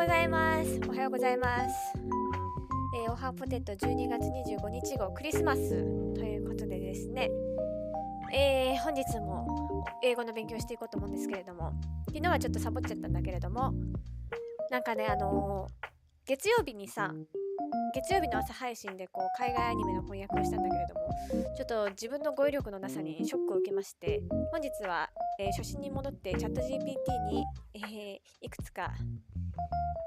ございます。おはようございます。おはぽてと12月25日号クリスマスということでですね、本日も英語の勉強していこうと思うんですけれども、昨日はちょっとサボっちゃったんだけれども、なんかね、月曜日の朝配信で海外アニメの翻訳をしたんだけれども、ちょっと自分の語彙力のなさにショックを受けまして、本日は、初心に戻ってチャット GPT に、いくつか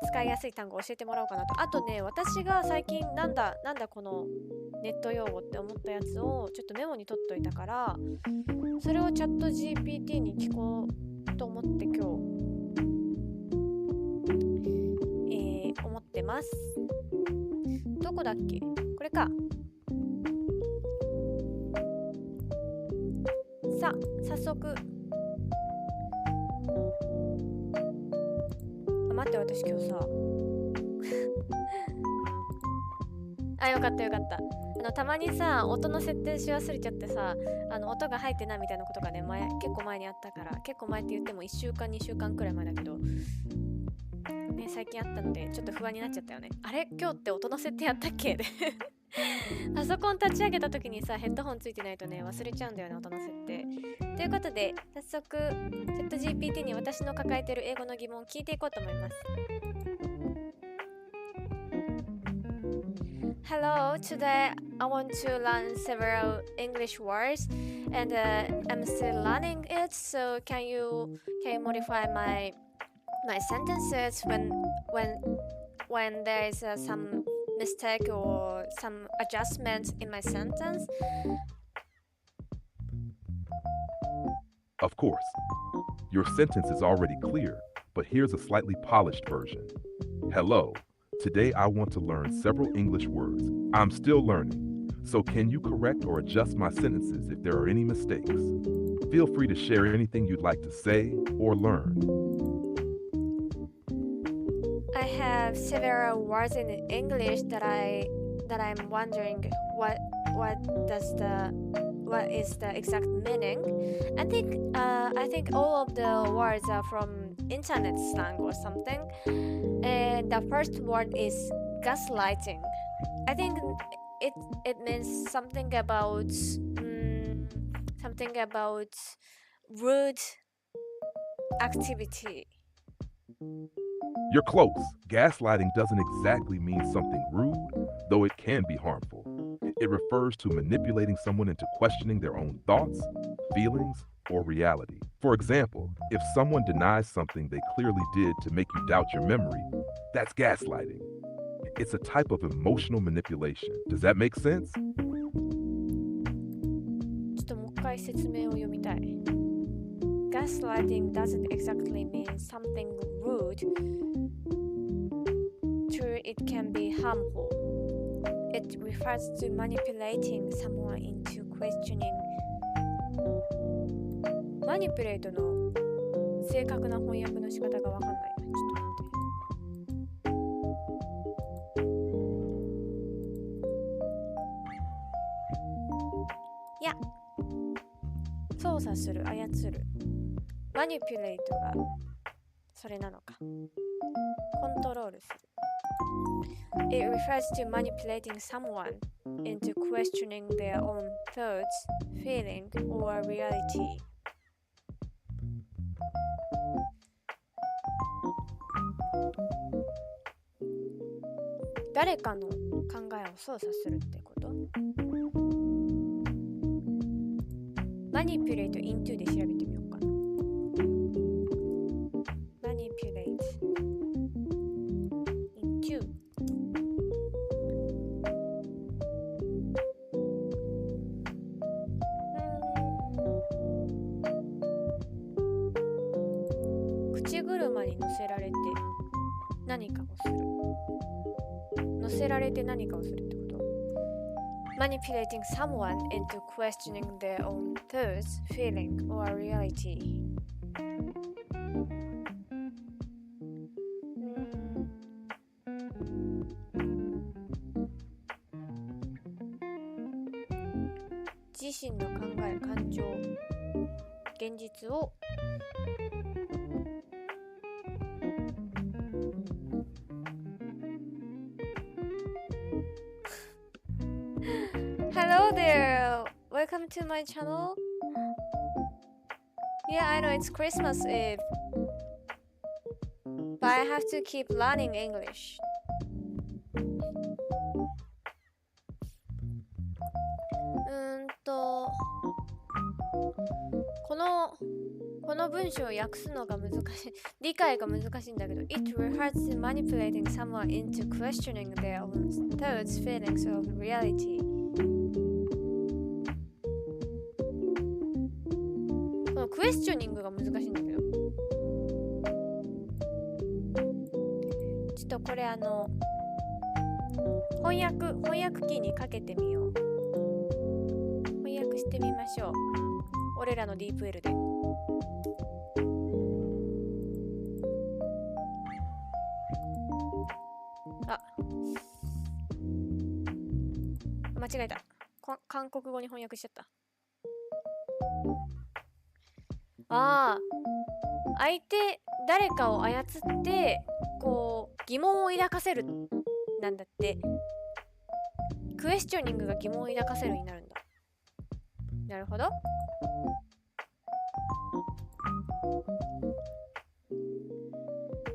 使いやすい単語を教えてもらおうかなと。あとね、私が最近なんだこのネット用語って思ったやつをちょっとメモに取っといたから、それをチャット GPT に聞こうと思って今日、思ってます。どこだっけ？これか。さあ、早速。待って、私今日さよかった。たまにさ、音の設定し忘れちゃってさ、音が入ってないみたいなことがね、結構前にあったから、結構前って言っても1週間2週間くらい前だけどね、最近あったのでちょっと不安になっちゃったよね。あれ、今日って音の設定やったっけでパソコン立ち上げた時にさ、ヘッドホンついてないとね、忘れちゃうんだよね、音の設定。ということで、早速チャット GPT に私の抱えている英語の疑問を聞いていこうと思います。Hello, today I want to learn several English words and I'm still learning it, so can you modify my sentences when there is some mistake or some adjustments in my sentence? Of course. Your sentence is already clear, but here's a slightly polished version. Hello. Today I want to learn several English words. I'm still learning. So can you correct or adjust my sentences if there are any mistakes? Feel free to share anything you'd like to say or learn. I have several words in English that I'm wondering what is the exact meaning. I think all of the words are from internet slang or something. And the first word is gaslighting. I think it means something about rude activity. You're close. Gaslighting doesn't exactly mean something rude, though it can be harmful. It refers to manipulating someone into questioning their own thoughts, feelings, or reality. For example, if someone denies something they clearly did to make you doubt your memory, that's gaslighting. It's a type of emotional manipulation. Does that make sense? ちょっともう一回説明を読みたい。Gaslighting doesn't exactly mean something rude. True, it can be harmful. It refers to manipulating someone into questioning. マニピュレートの正確な翻訳の仕方がわかんないな。ちょっと待って。いや、操作する、操る。マニピュレートがそれなのか。コントロールする。It refers to manipulating someone into questioning their own thoughts, feeling, or reality. 誰かの考えを操作するってこと？マニピュレート into で調べてみようかな。マニピュレート into。口車に乗せられて何かをする。乗せられて何かをするってこと？ Manipulating someone into questioning their own thoughts, feeling, or reality. 自身の考え、感情、現実を Hello there! Welcome to my channel. Yeah, I know it's Christmas Eve. But I have to keep learning English. この文章を訳すのが難しい。理解が難しいんだけど、It refers to manipulating someone into questioning their own thoughts, feelings of reality. このクエスチョニングが難しいんだけど。ちょっとこれ翻訳機にかけてみよう。翻訳してみましょう。俺らのディープ L で。間違えた。韓国語に翻訳しちゃった。誰かを操ってこう疑問を抱かせるなんだって。クエスチョニングが疑問を抱かせるになるんだ。なるほど。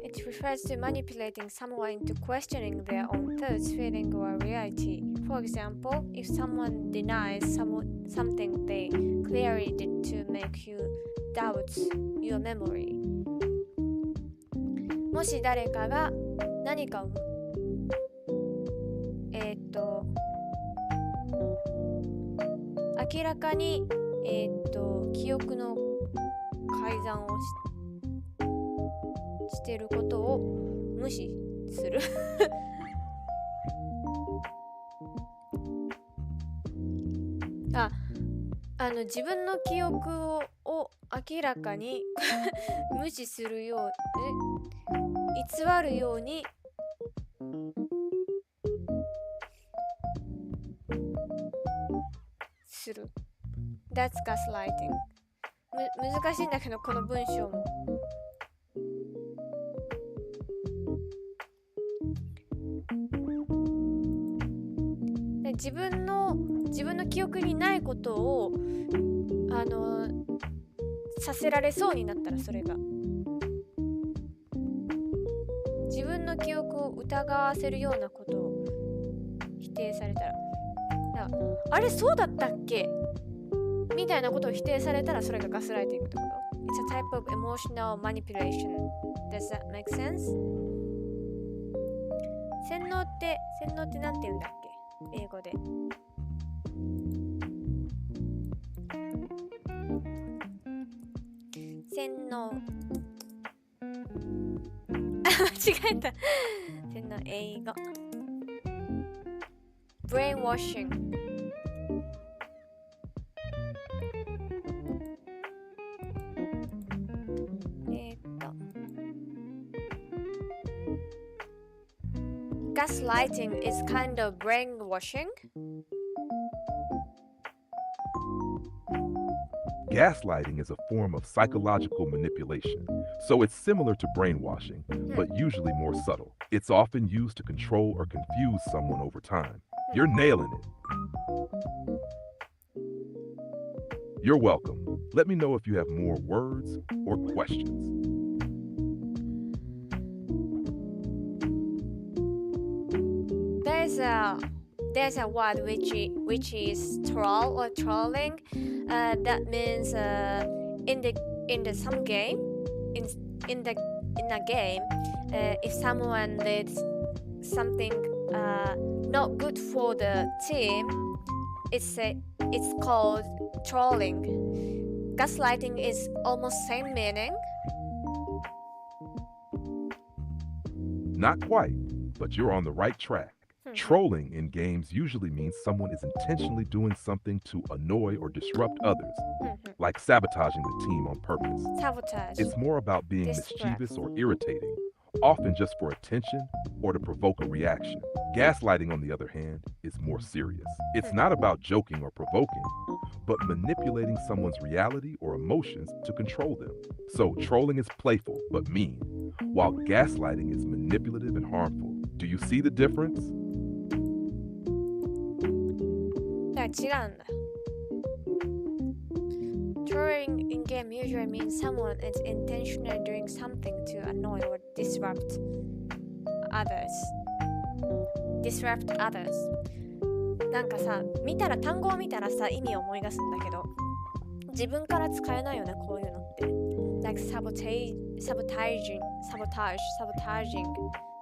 It refers to manipulating someone into questioning their own thoughts, feeling, or reality. For example, if someone denies something they clearly did to make you doubt your memory. もし誰かが何かを明らかに記憶の改ざんをしていることを無視する自分の記憶を明らかに無視するよう偽るようにする。That's gaslighting. 難しいんだけどこの文章も。自分の記憶にないことをさせられそうになったら、それが自分の記憶を疑わせるようなことを否定されたら、あれそうだったっけみたいなことを否定されたら、それがガスライティングってこと。It's a type of emotional manipulation. Does that make sense? 洗脳ってなんて言うんだっけ、英語で。洗脳間違えた。洗脳英語。brainwashing。Gaslighting is kind of brainwashing. Gaslighting is a form of psychological manipulation, so it's similar to brainwashing, but usually more subtle. It's often used to control or confuse someone over time. You're nailing it. You're welcome. Let me know if you have more words or questions. There's a word which is troll or trolling. That means in some game in a game, if someone did something not good for the team, it's called trolling. Gaslighting is almost same meaning. Not quite, but you're on the right track. Trolling in games usually means someone is intentionally doing something to annoy or disrupt others, like sabotaging the team on purpose. Sabotage. It's more about being mischievous or irritating, often just for attention or to provoke a reaction. Gaslighting, on the other hand, is more serious. It's not about joking or provoking, but manipulating someone's reality or emotions to control them. So trolling is playful but mean, while gaslighting is manipulative and harmful. Do you see the difference? 違うんだ。Trolling in game usually means someone is intentionally doing something to annoy or disrupt others. なんかさ、単語を見たらさ、意味を思い出すんだけど、自分から使えないよね、こういうのって。Like sabotaging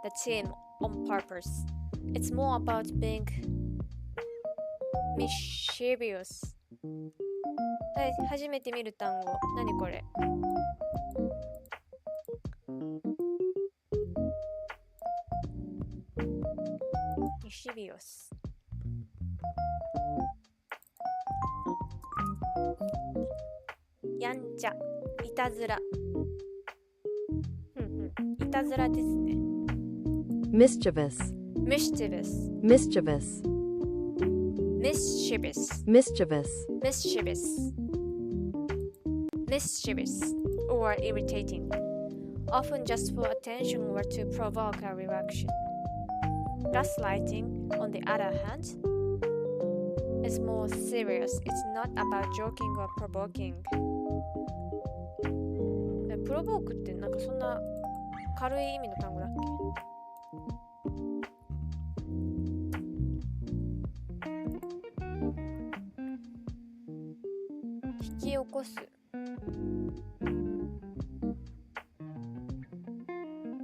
the team on purpose. It's more about being mischievous. はい、初めて見る単語。何これ？mischievous。やんちゃ、いたずら。いたずらですね。mischievous, mischievous, mischievous, mischievous, mischievous, mischievous, mischievous, or irritating, often just for attention or to provoke a reaction. Gaslighting, on the other hand, is more serious. It's not about joking or provoking. プロボークってなんかそんな軽い意味の単語だっけ？引き起こす、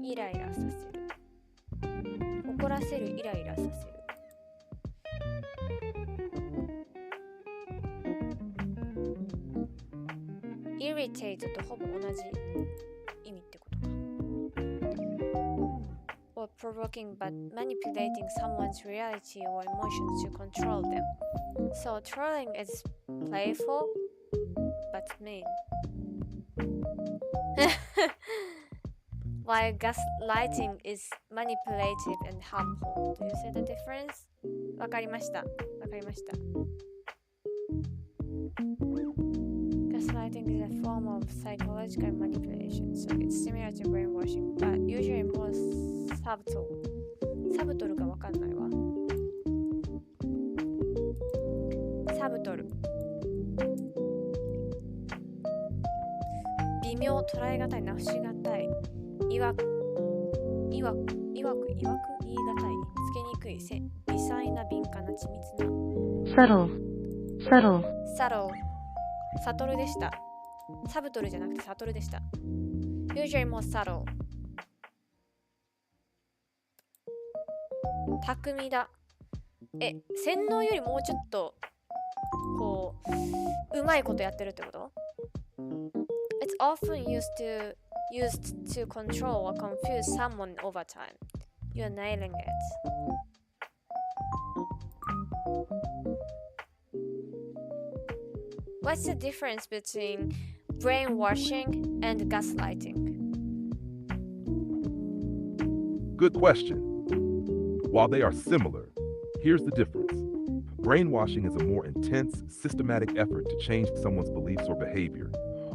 イライラさせる、怒らせる、イライラさせる。irritate とほぼ同じ意味ってことか。or provoking but manipulating someone's reality or emotions to control them. So trolling is playful but mean. While gaslighting is manipulative and harmful. Do you see the difference? わかりました。Gaslighting is a form of psychological manipulation, so it's similar to brainwashing, but usually more subtle. サブトルがわかんないわ。サブトル。微妙、捉えがたい、直しがたい。いわく、言いがたい。見つけにくい、微細な、敏感な、緻密な。subtle, subtle, サロー。サトルでした。サブトルじゃなくてサトルでした。Usually more subtle。巧みだ。洗脳よりもうちょっとこう、うまいことやってるってこと？ It's often used to control or confuse someone over time. You're nailing it. What's the difference between brainwashing and gaslighting? Good question. While they are similar, here's the difference. Brainwashing is a more intense, systematic effort to change someone's beliefs or behavior,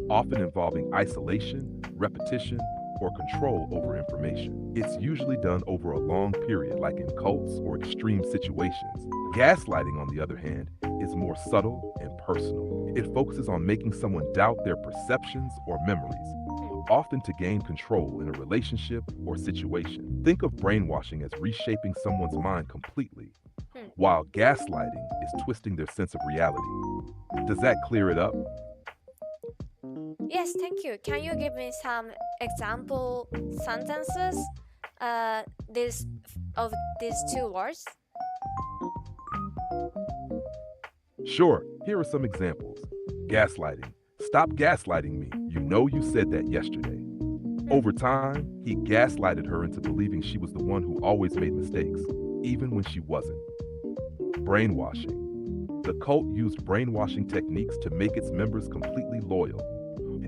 often involving isolation, repetition, or control over information. It's usually done over a long period, like in cults or extreme situations. Gaslighting, on the other hand, is more subtle and personal. It focuses on making someone doubt their perceptions or memories, often to gain control in a relationship or situation. Think of brainwashing as reshaping someone's mind completely, while gaslighting is twisting their sense of reality. Does that clear it up? Yes, thank you. Can you give me some example sentences of these two words? Sure, here are some examples. Gaslighting. Stop gaslighting me. You know you said that yesterday. Over time, he gaslighted her into believing she was the one who always made mistakes, even when she wasn't. Brainwashing. The cult used brainwashing techniques to make its members completely loyal.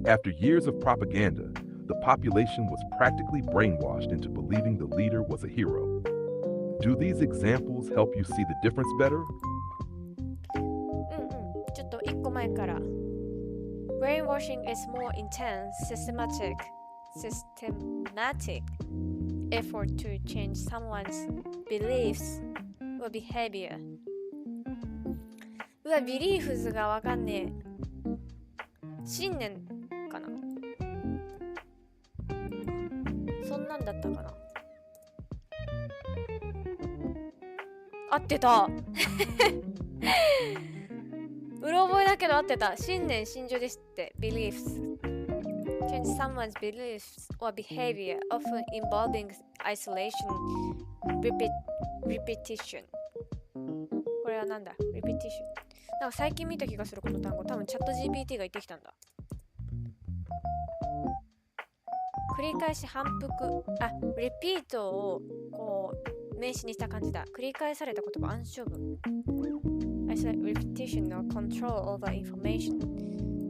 After years of propaganda, the population was practically brainwashed into believing the leader was a hero. Do these examples help you see the difference better? ちょっと一個前から。Brainwashing is more intense, systematic effort to change someone's beliefs or behavior. うわ、ビリーフズがわかんねえ。信念かな。そんなんだったかな。合ってた。うろ覚えだけど合ってた。信念、信条ですって。beliefs change someone's beliefs or behavior, often involving isolation, repetition。これはなんだ repetition。なんか最近見た気がするこの単語。多分チャット GPT が言ってきたんだ。繰り返し反復。あ、repeat をこう名詞にした感じだ。繰り返された言葉、暗唱文。I said repetition or control over information。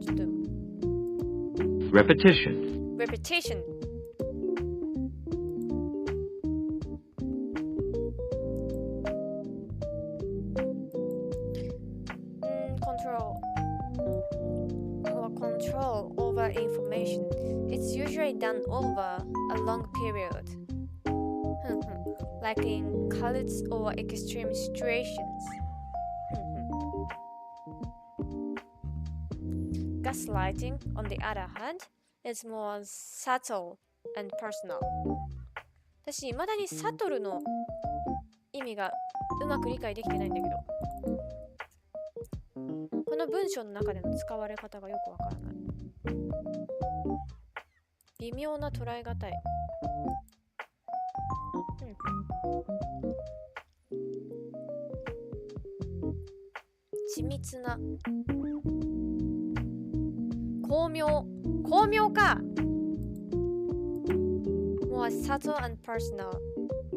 ちょっと。repetition, repetition。control over information. It's usually done over a long period. Like in college or extreme situations. Gaslighting, on the other hand, is more subtle and personal. 私、未だにサトルの意味がうまく理解できてないんだけど。この文章の中での使われ方がよくわからない。微妙な捉え難い。緻密な。巧妙。巧妙か。More subtle and personal.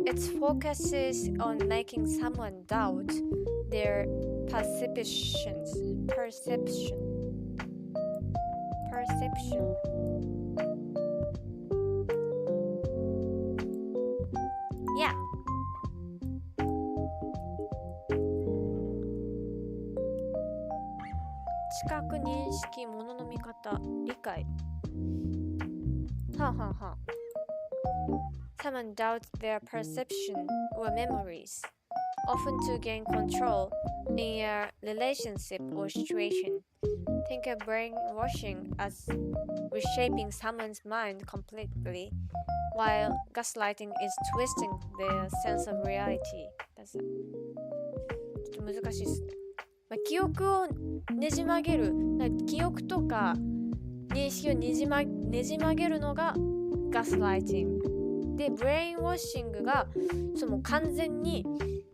It focuses on making someone doubt their perception. Yeah. 知覚、認識、物の見方、理解。はあはあはあ。Someone doubts their perception or memories, often to gain control in a relationship or situation. Think of brainwashing as reshaping someone's mind completely, while gaslighting is twisting their sense of reality. ちょっと難しいですね。記憶をねじ曲げる、記憶とか認識をねじ曲げるのがガスライティングで、ブレインウォッシングがもう完全に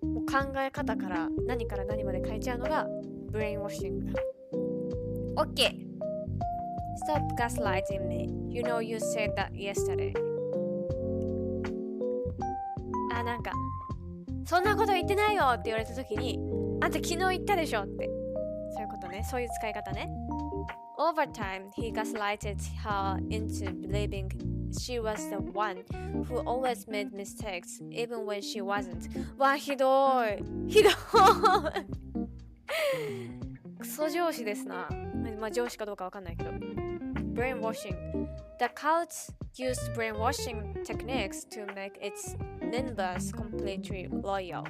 もう考え方から何から何まで変えちゃうのがブレインウォッシングだ。 OK。 Stop gaslighting me. You know you said that yesterday. あ、なんかそんなこと言ってないよって言われた時に、あんた昨日言ったでしょって、そういうことね。そういう使い方ね。Over time, he gaslighted her into believing she was the one who always made mistakes, even when she wasn't. わ、ひどい。ひどい。クソ上司ですな。まあ上司かどうかわかんないけど。Brainwashing. The cult used brainwashing techniques to make its members completely loyal.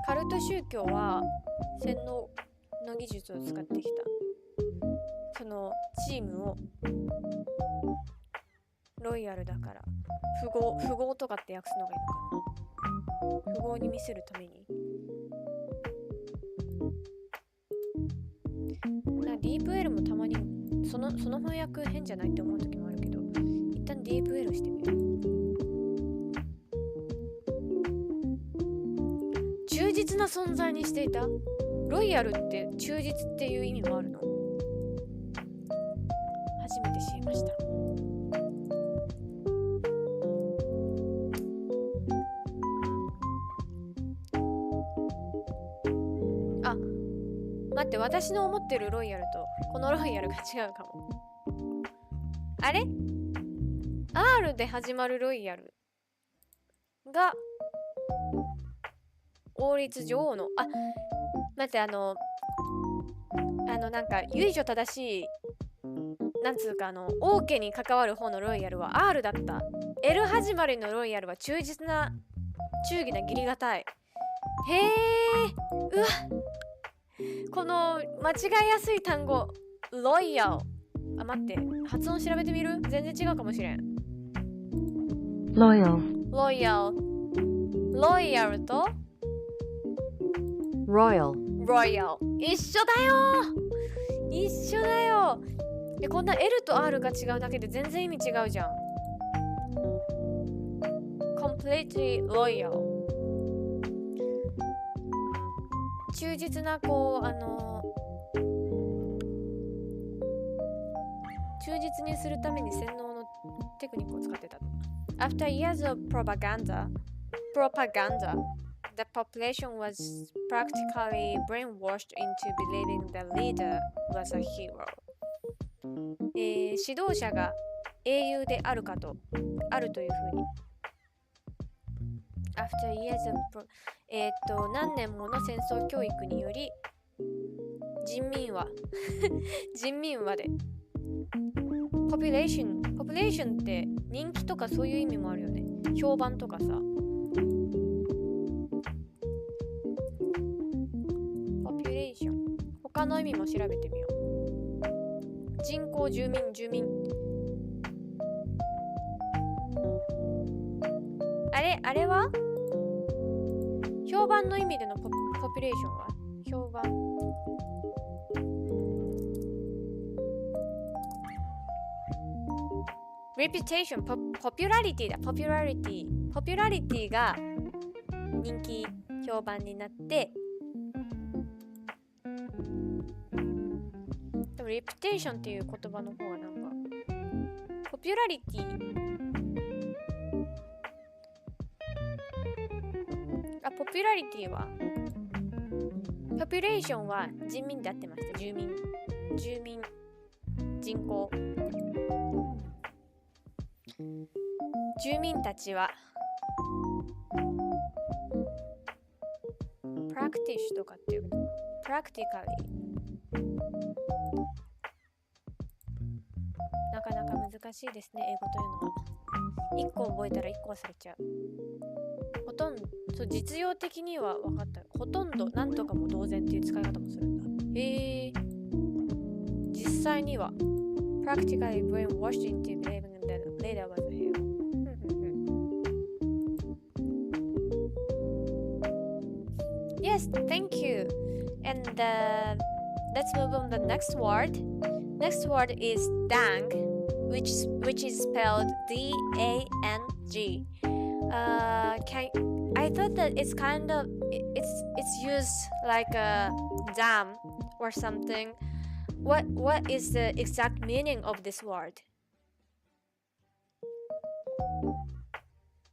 カルト宗教は洗脳の技術を使ってきた。そのチームをロイヤルだから富豪とかって訳すのがいいのかな。富豪に見せるために。ディープ L もたまにその翻訳変じゃないって思う時もあるけど、一旦ディープ L してみる。忠実な存在にしていた。ロイヤルって忠実っていう意味もあるの？初めて知りました。あ、待って、私の思ってるロイヤルとこのロイヤルが違うかも。あれ？ R で始まるロイヤルが王立女王の、あ、待って、なんか由緒正しいなんつうか王家に関わる方のロイヤルは R だった。L 始まりのロイヤルは忠義な義理がたい。へえ、うわ、この間違いやすい単語ロイヤル、あ、待って、発音調べてみる？全然違うかもしれん。loyal, ロイヤルとroyal, ロイヤル一緒だよ。で、こんな L と R が違うだけで全然意味違うじゃん。completely loyal、 忠実な忠実にするために洗脳のテクニックを使ってた。After years of propaganda, the population was practically brainwashed into believing the leader was a hero. 指導者が英雄であるというふうに。After years of何年もの戦争教育により人民はでポピュレーションって人気とかそういう意味もあるよね。評判とかさ。ポピュレーション、他の意味も調べてみよう。人口、住民。あれは評判の意味でのポピュレーションは評判。reputation、ポピュラリティだ。ポピュラリティが人気、評判になって、でも reputation っていう言葉の方がなんかポピュラリティ、ポピュラリティはポピュレーションは人民で合ってました。住民、人口。住民たちはプラクティッシュとかっていうプラクティカリー、なかなか難しいですね、英語というのは。1個覚えたら1個忘れちゃう。ほとんどそう、実用的には分かった。ほとんどなんとかも同然っていう使い方もするんだ。実際には practically brainwashed into believing that leader was a hero. Yes, thank you. And let's move on to the next word. Next word is dang, which is spelled D-A-N-G. I thought that it's kind of it's used like a dam or something. What is the exact meaning of this word?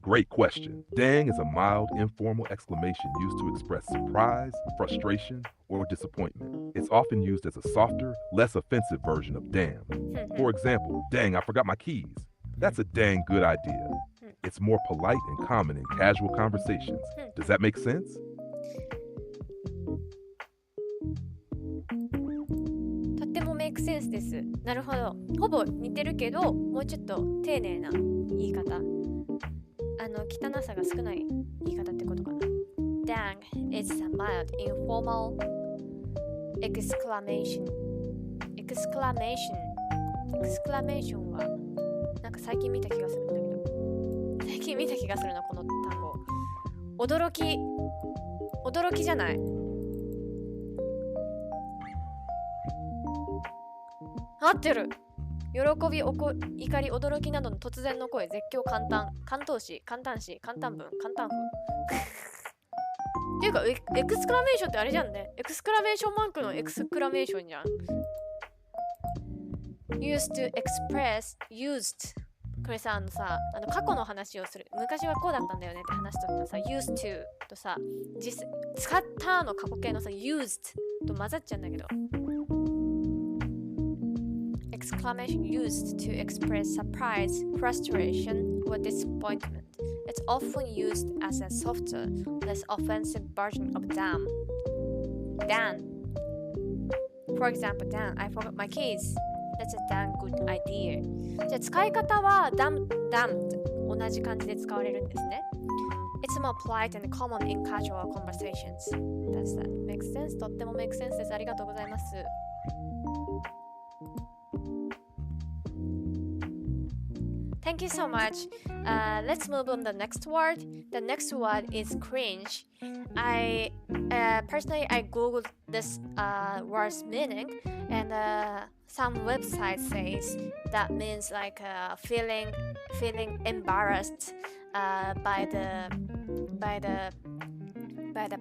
Great question. Dang is a mild, informal exclamation used to express surprise, frustration, or disappointment. It's often used as a softer, less offensive version of damn. For example, dang, I forgot my keys. That's a dang good idea. It's more polite and common in casual conversations. Does that make sense? とってもメイクセンスです。なるほど。ほぼ似てるけど、もうちょっと丁寧な言い方。汚さが少ない言い方ってことかな。Dang is a mild, informal exclamation. Exclamation はなんか最近見た気がするんだけど。最近見た気がするな、この単語。驚きじゃない？合ってる。喜び、怒り、驚きなどの突然の声、絶叫、感嘆、感動詞、感嘆詞、感嘆文、感嘆符。っていうか、エクスクラメーションってあれじゃんね。エクスクラメーションマークのエクスクラメーションじゃん。used to express, used。これさ、過去の話をする。昔はこうだったんだよねって話とさ、used to とさ、使ったの過去形のさ、used と混ざっちゃうんだけど。Exclamation used to express surprise, frustration, or disappointment. It's often used as a softer, less offensive version of damn. Dan. For example, Dan, I forgot my keys. That's a damn good idea. じゃあ使い方は damn と同じ感じで使われるんですね。It's more polite and common in casual conversations. Does that make sense? とっても make sense です。ありがとうございます。Thank you so much. Let's move on the next word. The next word is cringe. Personally, I googled this word's meaning, and some website says that means like feeling embarrassed by the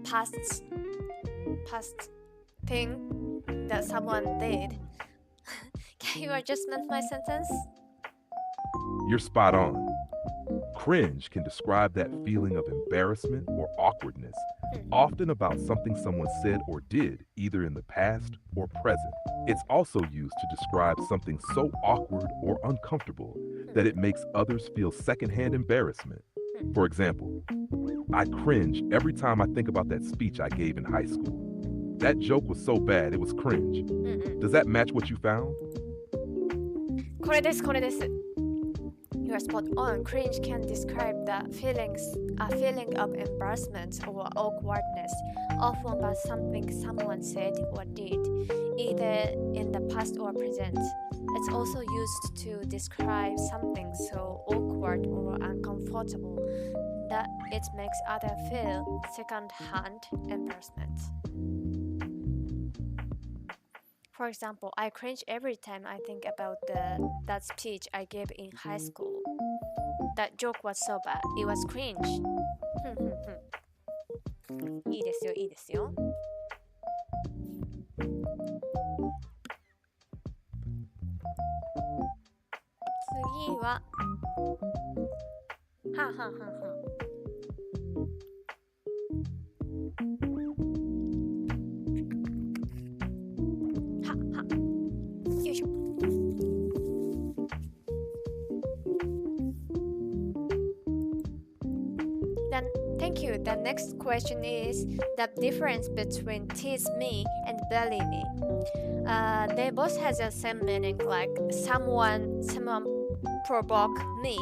past thing that someone did. Can you adjustment my sentence? You're spot on. Cringe can describe that feeling of embarrassment or awkwardness, often about something someone said or did, either in the past or present. It's also used to describe something so awkward or uncomfortable that it makes others feel secondhand embarrassment. For example, I cringe every time I think about that speech I gave in high school. That joke was so bad, it was cringe. Does that match what you found? これです。You are spot on. Cringe can describe the a feeling of embarrassment or awkwardness, often about something someone said or did, either in the past or present. It's also used to describe something so awkward or uncomfortable that it makes others feel second-hand embarrassment. For example, I cringe every time I think about that speech I gave in high school. That joke was so bad. It was cringe. いいですよ。次はよいしょ。Thank you. The next question is the difference between tease me and bully me. They both have the same meaning, like someone provoke me.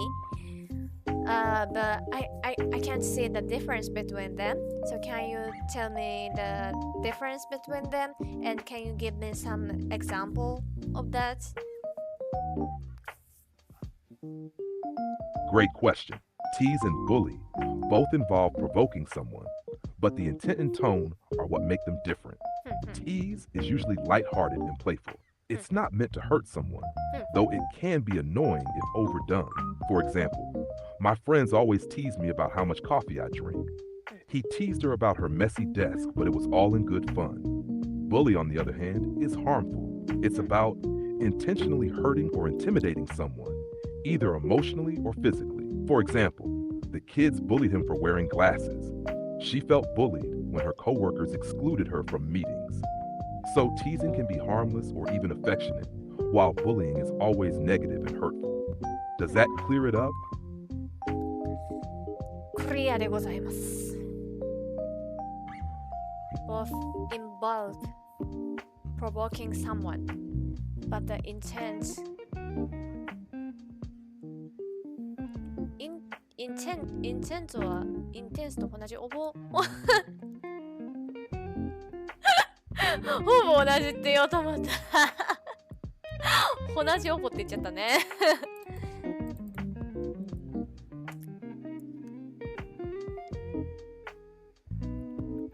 But I can't see the difference between them. So can you tell me the difference between them? And can you give me some example of that? Great question. Tease and bully both involve provoking someone, but the intent and tone are what make them different. Tease is usually lighthearted and playful. It's not meant to hurt someone, though it can be annoying if overdone. For example, my friends always tease me about how much coffee I drink. He teased her about her messy desk, but it was all in good fun. Bully, on the other hand, is harmful. It's about intentionally hurting or intimidating someone, either emotionally or physically. For example, the kids bullied him for wearing glasses. She felt bullied when her coworkers excluded her from meetings. So teasing can be harmless or even affectionate, while bullying is always negative and hurtful. Does that clear it up? クリアでございます。Both involve provoking someone, but the intentはインテンスと同じほぼ同じって言おうと思った同じほぼって言っちゃったね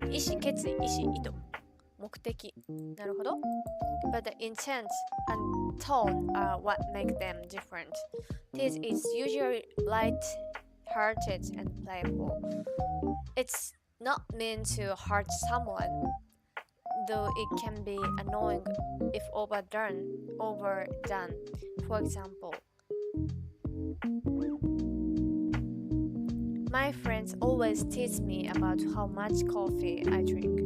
意志、決意、意志、意図、目的。なるほど。But the intent and tone are what make them different. This is usually light-hearted and playful. It's not meant to hurt someone, though it can be annoying if overdone. For example, my friends always tease me about how much coffee I drink.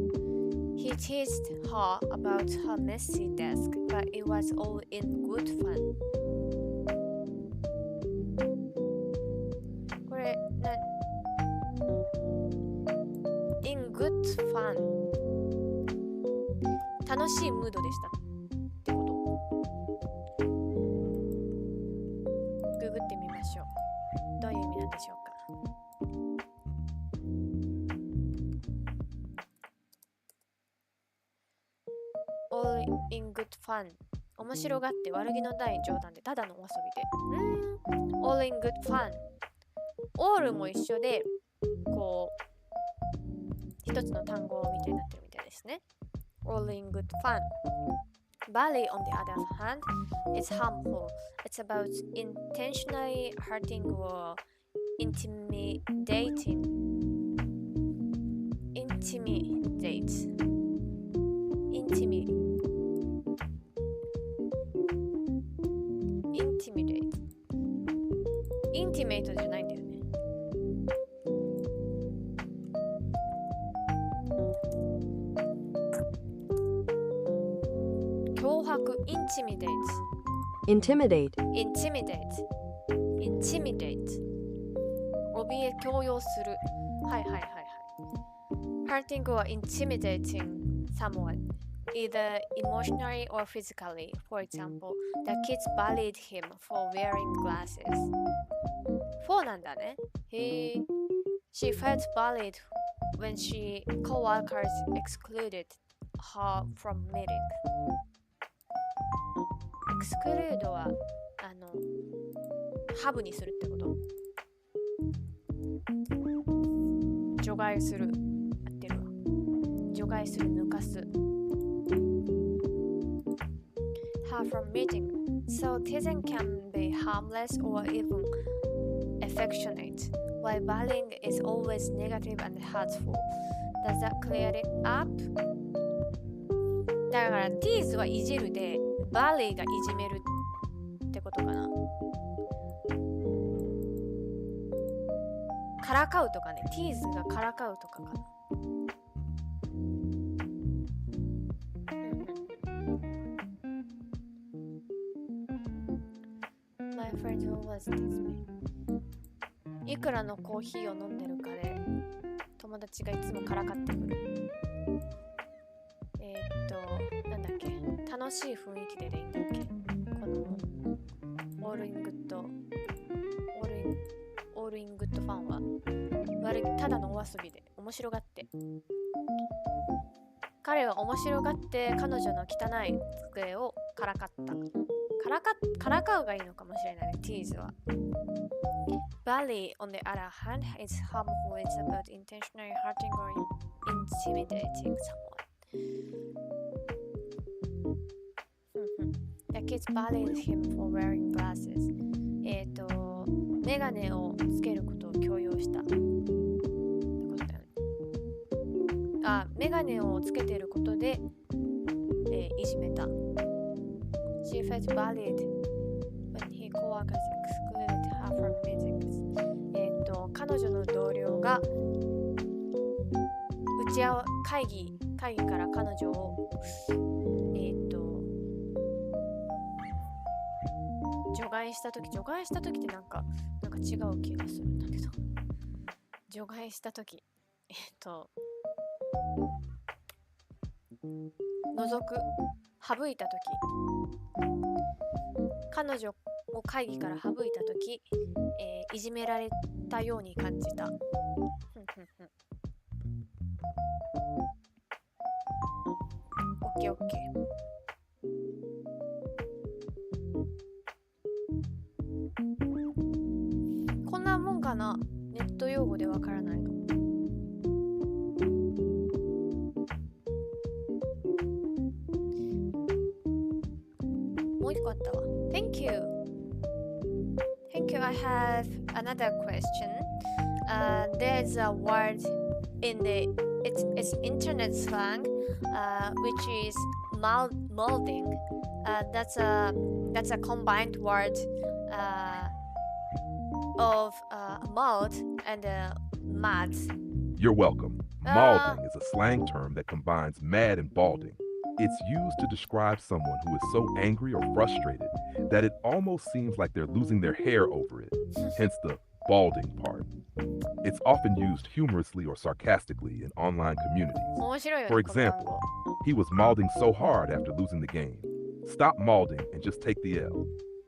He teased her about her messy desk, but it was all in good fun. これin good fun 楽しいムードでしたってこ good fun 面白がって悪気のない冗談でただのお遊びでall in good fun all も一緒でこう一つの単語みたいになってるみたいですね all in good fun Bully, on the other hand, is harmful. It's about intentionally hurting or intimidating. Intimidate. Intimate じゃないんだよね。脅迫 intimidate, intimidate 怯え強要するはいはいはいはい hurting or intimidating someone either emotionally or physically for example the kids bullied him for wearing glasses 4なんだねへえ she felt bullied when she co-workers excluded her from meetingエクスクルードはハブにするってこと除外する合ってるわ除外する抜かす her from meeting so teasing can be harmless or even affectionate while bullying is always negative and hurtful does that clear it up? だからティーズはいじるでバレーがいじめるってことかなからかうとかねティーズがからかうとかかなMy friend always tease me いくらのコーヒーを飲んでるかで友達がいつもからかってくるなんだっけ楽しい雰囲気でいいんだっけこのオールイングッドファンはただのお遊びで面白がって彼は面白がって彼女の汚い机をからかったからかうがいいのかもしれないねティーズはBully on the other hand is harmful it's about intentionally hurting or intimidating someone The kids bullied him for wearing glasses. メガネをつけることを強要した。ってことだよね。メガネをつけてることで、いじめた。She felt bullied when her coworkers excluded her from meetings. 彼女の同僚が会議から彼女を除外した時ってなんか違う気がするんだけど除外した時除く省いた時彼女を会議から省いた時、いじめられたように感じたオッケーオッケーこんなもんかなネット用語でわからないのもう一個あったわ Thank you I have another question there's a word in the it's internet slang which is molding that's a combined word of mold and mad. You're welcome. Malding is a slang term that combines mad and balding. It's used to describe someone who is so angry or frustrated that it almost seems like they're losing their hair over it, hence the balding part. It's often used humorously or sarcastically in online communities. For example, he was malding so hard after losing the game. Stop malding and just take the L.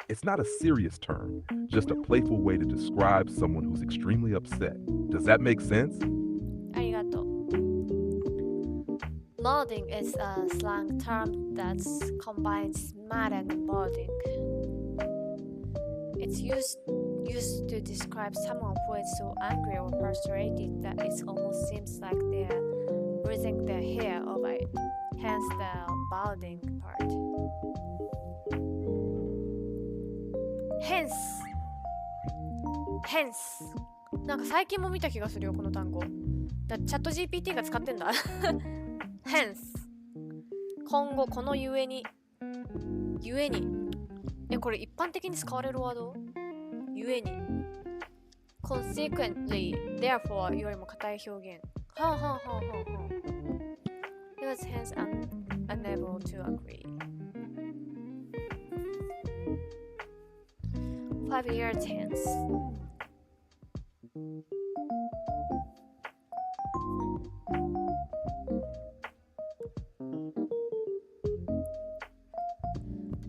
It's not a serious term, just a playful way to describe someone who's extremely upset. Does that make sense? ありがとう。Molding is a slang term that combines mad and bolding. It's used to describe someone who is so angry or frustrated that it almost seems like they're losing their hair over it, hence the balding part. Hence なんか最近も見た気がするよこの単語チャット GPT が使ってんだhence 今後このゆえにこれ一般的に使われるワードゆえに consequently therefore よりも硬い表現He was hence unable to agree 5 years hence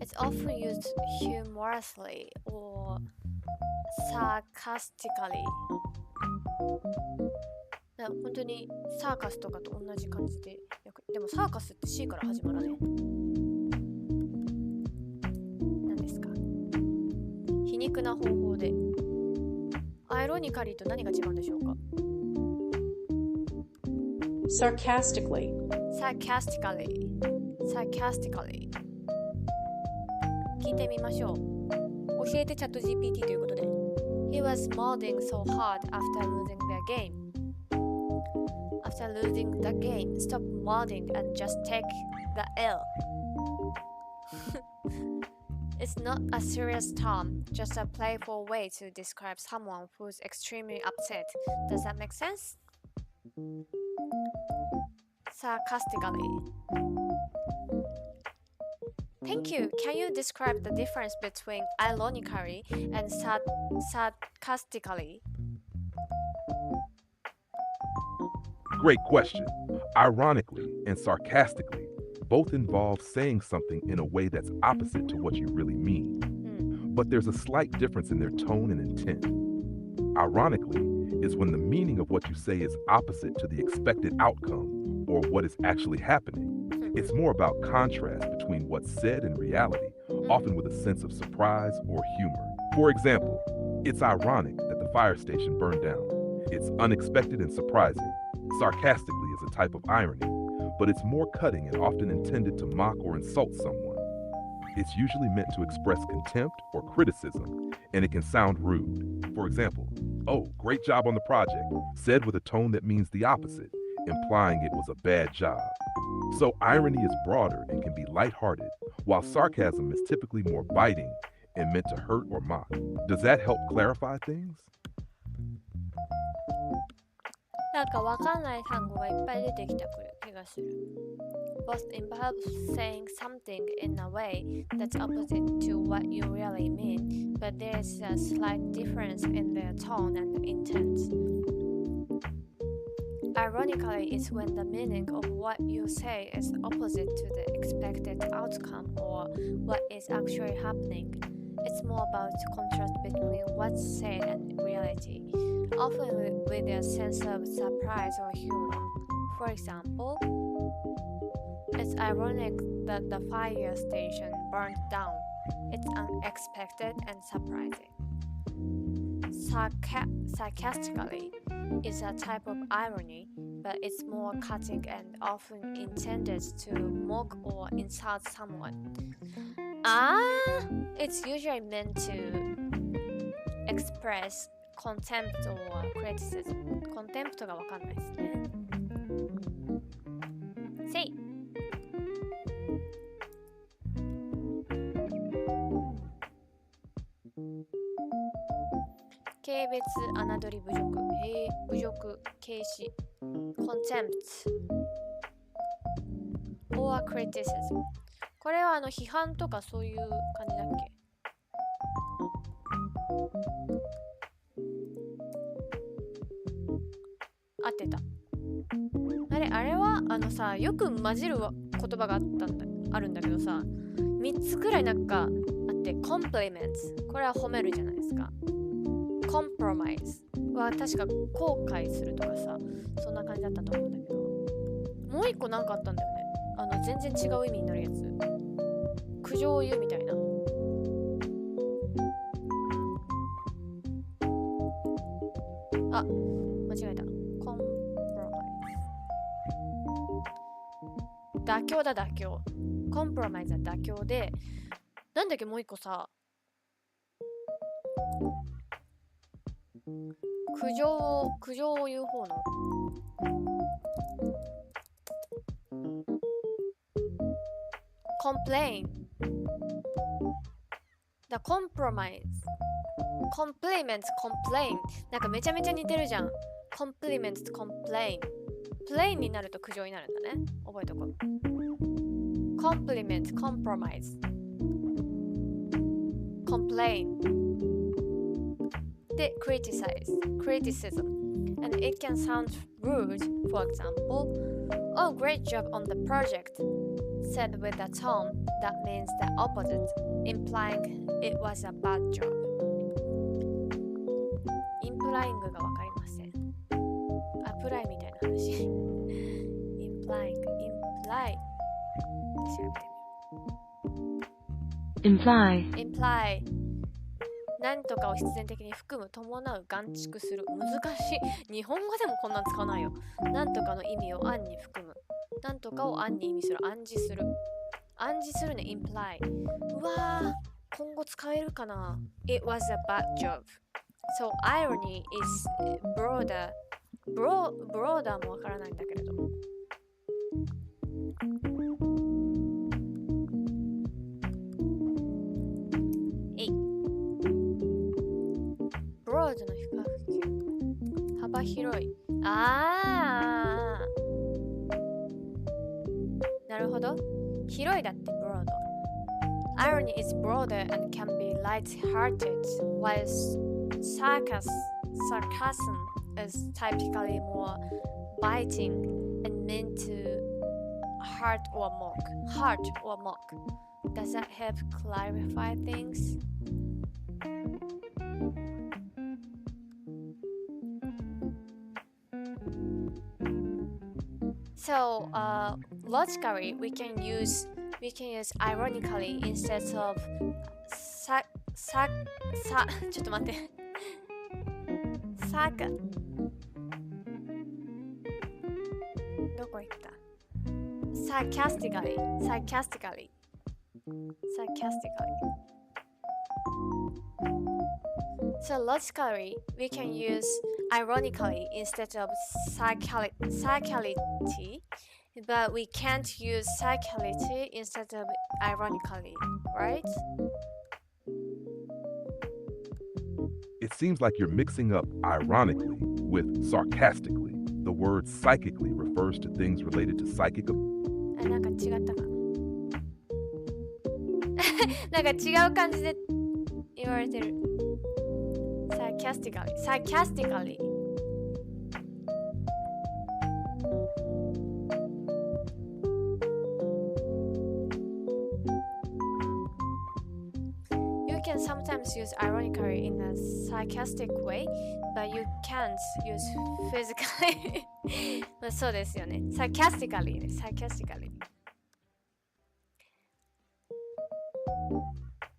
It's often used humorously or sarcastically. 本当にサーカスとかと同じ感じででもサーカスって C から始まらね何ですか皮肉な方法でアイロニカリーと何が違うんでしょうか Sarcastically. Sarcastically 聞いてみましょう教えてチャット GPT ということで He was molding so hard after losing their game After losing the game, stop modding and just take the L. It's not a serious term, just a playful way to describe someone who's extremely upset. Does that make sense? Sarcastically. Thank you. Can you describe the difference between ironically and sarcastically? Great question. Ironically and sarcastically both involve saying something in a way that's opposite to what you really mean. But there's a slight difference in their tone and intent. Ironically is when the meaning of what you say is opposite to the expected outcome or what is actually happening. It's more about contrast between what's said and reality, often with a sense of surprise or humor. For example, it's ironic that the fire station burned down. It's unexpected and surprising.Sarcastically is a type of irony, but it's more cutting and often intended to mock or insult someone. It's usually meant to express contempt or criticism, and it can sound rude. For example, "Oh, great job on the project," said with a tone that means the opposite, implying it was a bad job. So irony is broader and can be lighthearted, while sarcasm is typically more biting and meant to hurt or mock. Does that help clarify things?なんかわかんない単語がいっぱい出てきた気がする。Both involve saying something in a way that's opposite to what you really mean, but there's a slight difference in their tone and intent. Ironically is when the meaning of what you say is opposite to the expected outcome or what is actually happening. It's more about contrast between what's said and reality.Often with a sense of surprise or humor. For example, it's ironic that the fire station burned down. It's unexpected and surprising. Sarcastically is a type of irony, but it's more cutting and often intended to mock or insult someone. It's usually meant to express contempt or criticism. Contempt がわかんないですね。Say. 軽蔑、侮り、侮辱、侮辱、軽視、contempt or criticism。これは批判とかそういう感じだっけ？合ってた。あれはさ、よく混じる言葉があるんだけどさ、3つくらいなんかあって、compliments これは褒めるじゃないですか。compromise は確か後悔するとかさ、そんな感じだったと思うんだけど、もう一個なんかあったんだよね。全然違う意味になるやつ。苦情を言うみたいな。あ、間違えた。コンプロマイズ。妥協だ、妥協。コンプロマイズは妥協で、なんだっけ、もう一個さ、苦情を言う方の。complain だ、compromise compliments complain なんかめちゃめちゃ似てるじゃん。compliments と complain plain になると苦情になるんだね。覚えとこう。compliments compromise complain で criticism and it can sound rude. For example, oh great job on the project said with a tone that means the opposite, implying it was a bad job. implying がわかりません。apply みたいな話。imply 調べてみよう。imply 何とかを必然的に含む、伴う、含蓄する。難しい。日本語でもこんなん使わないよ。何とかの意味を暗に含む。何とかを暗に意味する。暗示する。暗示するね、imply。うわー、今後使えるかな。It was a bad job. So irony is broader. broader もわからないんだけれど。ブロードの不可不及。幅広い。なるほど。広いだって、ブロード。Irony is broader and can be light-hearted, while sarcasm is typically more biting and meant to hurt or mock. Does that help clarify things? So, logically, we can use ironically instead of ちょっと待って。どこ行った？ sarcastically. So logically, we can use ironically instead of sarcastically, but we can't use sarcastically instead of ironically, right? It seems like you're mixing up ironically with sarcastically. The word psychically refers to things related to psychic. なんか違ったかな。なんか違う感じで言われてる。sarcastically. You can sometimes use ironically in a sarcastic way, but you can't use physically. まあそうですよね。sarcastically ね。sarcastically.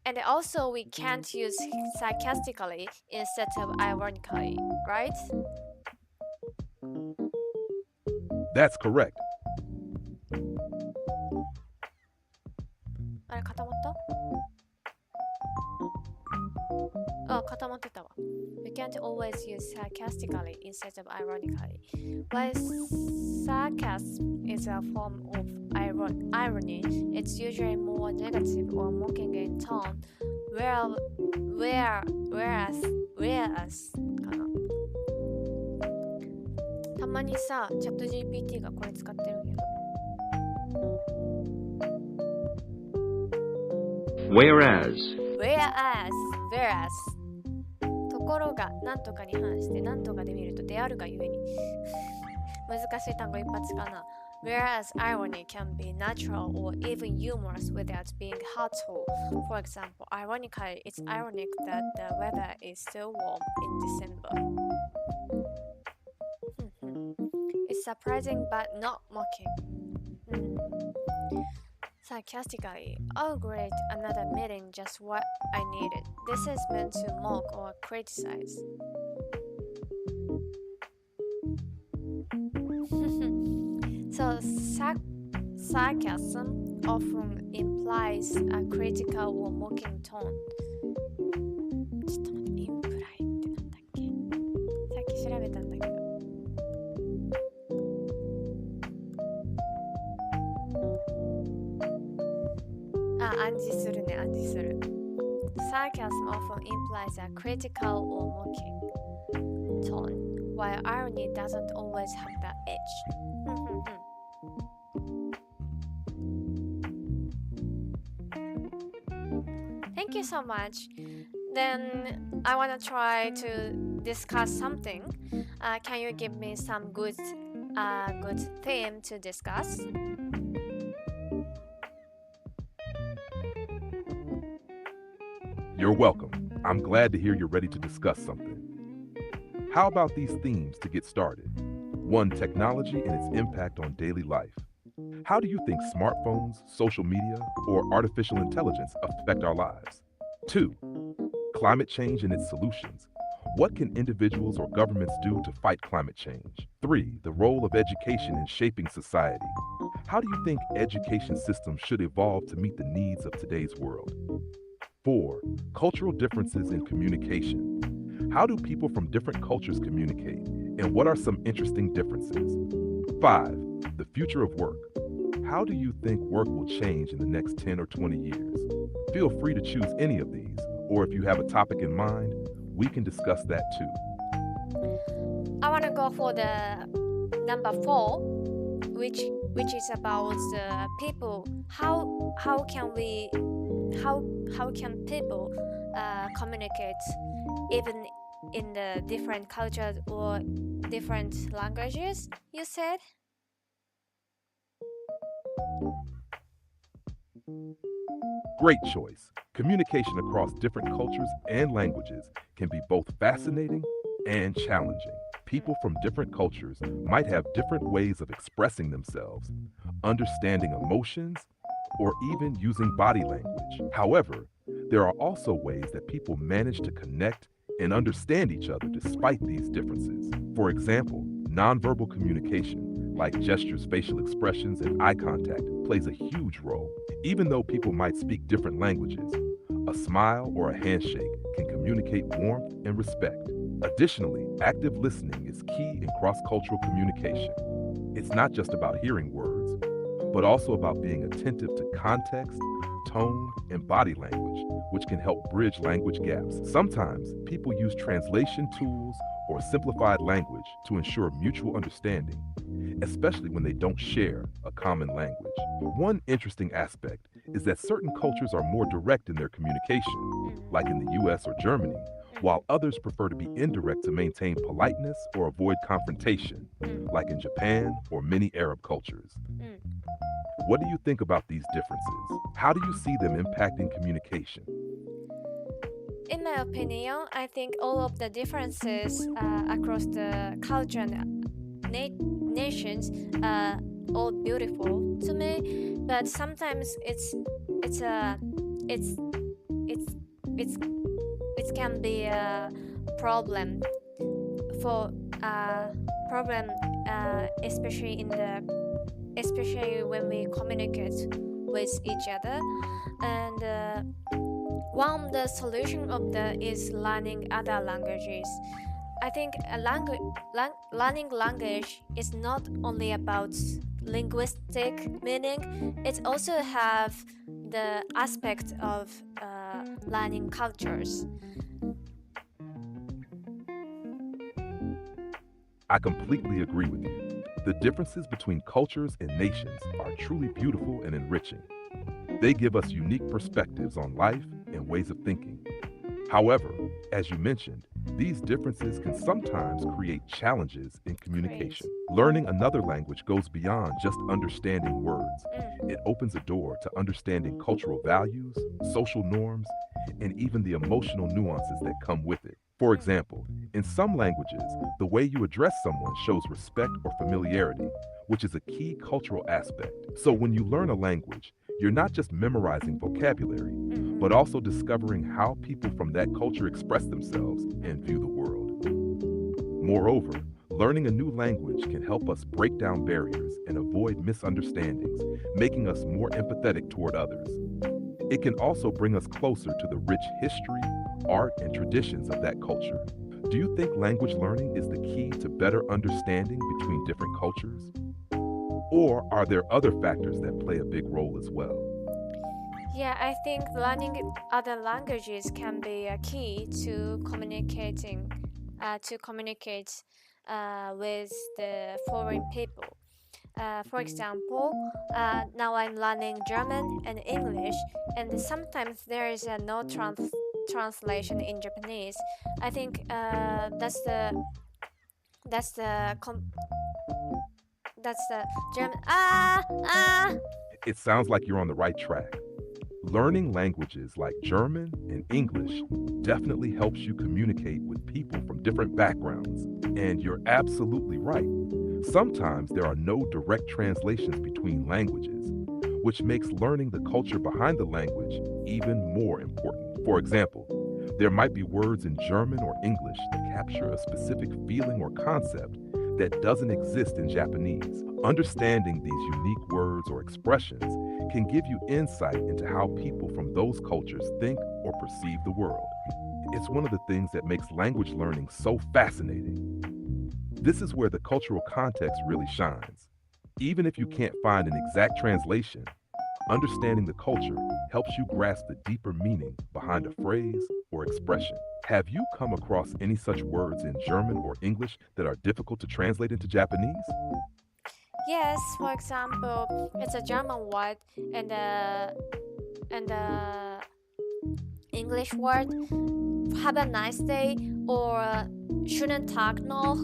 And also, we can't use sarcastically instead of ironically, right? That's correct. あれ、固まったあ、固まってたわ。We can't always use sarcastically instead of ironically. While sarcasm is a form of irony, it's usually more negative or mocking in tone, whereas かな。たまにさ、チャット GPT がこれ使ってるけど。Whereas ところが何とかに反して何とかで見るとであるがゆえに難しい単語一発かな。Whereas irony can be natural or even humorous without being hurtful. For example, ironically, it's ironic that the weather is so warm in December. It surprising but not mocking. Sarcastically, oh great, another meeting, just what I needed. This is meant to mock or criticize. So sarcasm often implies a critical or mocking tone. ちょっと待って、インプライってなんだっけ？さっき調べたんだけど。暗示するね、暗示する。Sarcasm often implies a critical or mocking tone, while irony doesn't always have that edge. Thank you so much. Then I want to try to discuss something. Can you give me some good theme to discuss? You're welcome. I'm glad to hear you're ready to discuss something. How about these themes to get started? 1. Technology and its impact on daily life. How do you think smartphones, social media, or artificial intelligence affect our lives? 2. Climate change and its solutions. What can individuals or governments do to fight climate change? 3. The role of education in shaping society. How do you think education systems should evolve to meet the needs of today's world? 4. Cultural differences in communication. How do people from different cultures communicate, and what are some interesting differences? 5. The future of work. How do you think work will change in the next 10 or 20 years? Feel free to choose any of these, or if you have a topic in mind, we can discuss that too. I want to go for the number 4, which is about the people. How can people communicate even in the different cultures or different languages, you said? Great choice. Communication across different cultures and languages can be both fascinating and challenging. People from different cultures might have different ways of expressing themselves, understanding emotions, or even using body language. However, there are also ways that people manage to connect and understand each other despite these differences. For example, nonverbal communication, like gestures, facial expressions, and eye contact, plays a huge role. Even though people might speak different languages, a smile or a handshake can communicate warmth and respect. Additionally, active listening is key in cross-cultural communication. It's not just about hearing words, but also about being attentive to context, tone, and body language, which can help bridge language gaps. Sometimes people use translation tools or simplified language to ensure mutual understanding, especially when they don't share a common language. One interesting aspect is that certain cultures are more direct in their communication, like in the US or Germany, while others prefer to be indirect to maintain politeness or avoid confrontation, like in Japan or many Arab cultures. What do you think about these differences? How do you see them impacting communication? In my opinion, I think all of the differences across the culture and nations are all beautiful to me, but sometimes it can be a problem especially when we communicate with each other. And one of the solution of that is learning other languages. I think learning language is not only about linguistic meaning, it also have the aspect of learning cultures. I completely agree with you. The differences between cultures and nations are truly beautiful and enriching. They give us unique perspectives on life and ways of thinking. However, as you mentioned, these differences can sometimes create challenges in communication. Learning another language goes beyond just understanding words. It opens a door to understanding cultural values, social norms, and even the emotional nuances that come with it. For example, In some languages, the way you address someone shows respect or familiarity, which is a key cultural aspect. So when you learn a language, you're not just memorizing vocabulary, but also discovering how people from that culture express themselves and view the world. Moreover, learning a new language can help us break down barriers and avoid misunderstandings, making us more empathetic toward others. It can also bring us closer to the rich history, art, and traditions of that culture. Do you think language learning is the key to better understanding between different cultures? Or are there other factors that play a big role as well? Yeah, I think learning other languages can be a key to communicate with the foreign people. For example, now I'm learning German and English, and sometimes there is no translation in Japanese. I think that's the German. It sounds like you're on the right track. Learning languages like German and English definitely helps you communicate with people from different backgrounds. And you're absolutely right. Sometimes there are no direct translations between languages, which makes learning the culture behind the language even more important. For example, there might be words in German or English that capture a specific feeling or concept that doesn't exist in Japanese. Understanding these unique words or expressions can give you insight into how people from those cultures think or perceive the world. It's one of the things that makes language learning so fascinating. This is where the cultural context really shines. Even if you can't find an exact translation, understanding the culture helps you grasp the deeper meaning behind a phrase or expression. Have you come across any such words in German or English that are difficult to translate into Japanese? Yes, for example, it's a German word and the English word. Have a nice day or schönen Tag noch.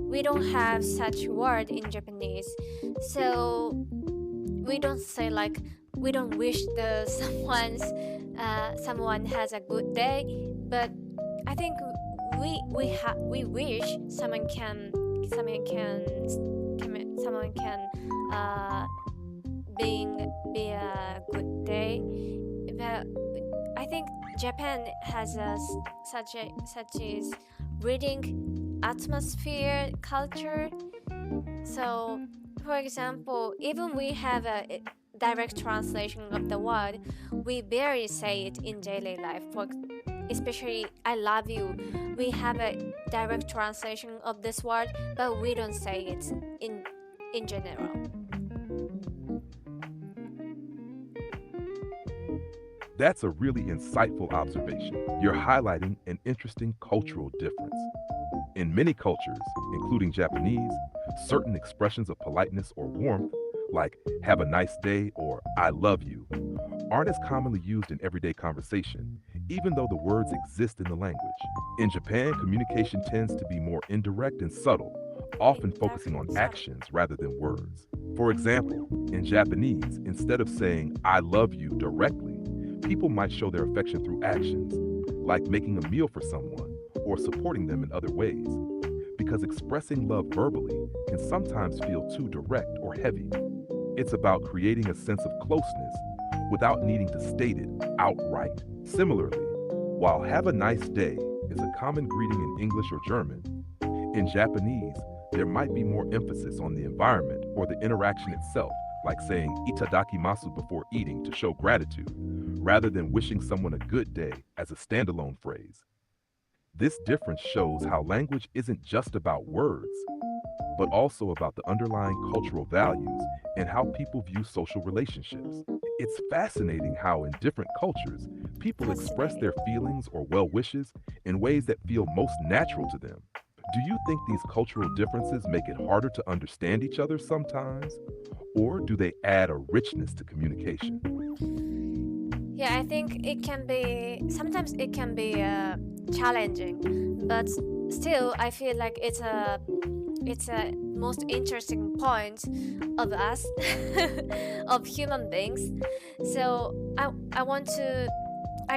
We don't have such word in Japanese, so we don't say like we don't wish someone has a good day, but I think we wish someone can be a good day. But I think Japan has such as reading atmosphere culture. So, for example, even we have a direct translation of the word, we barely say it in daily life. Especially I love you, we have a direct translation of this word, but we don't say it in general. That's a really insightful observation. You're highlighting an interesting cultural difference. In many cultures, including Japanese, certain expressions of politeness or warmth, like have a nice day or I love you, aren't as commonly used in everyday conversation, even though the words exist in the language. In Japan, communication tends to be more indirect and subtle, often focusing on actions rather than words. For example, in Japanese, instead of saying I love you directly, people might show their affection through actions, like making a meal for someone or supporting them in other ways, because expressing love verbally can sometimes feel too direct or heavy. It's about creating a sense of closeness without needing to state it outright. Similarly, while have a nice day is a common greeting in English or German, in Japanese, there might be more emphasis on the environment or the interaction itself, like saying itadakimasu before eating to show gratitude, rather than wishing someone a good day as a standalone phrase. This difference shows how language isn't just about words, but also about the underlying cultural values and how people view social relationships. It's fascinating how in different cultures, people express their feelings or well wishes in ways that feel most natural to them. Do you think these cultural differences make it harder to understand each other sometimes? Or do they add a richness to communication? Yeah, I think sometimes it can be challenging, but still I feel like it's a most interesting point of us of human beings. So I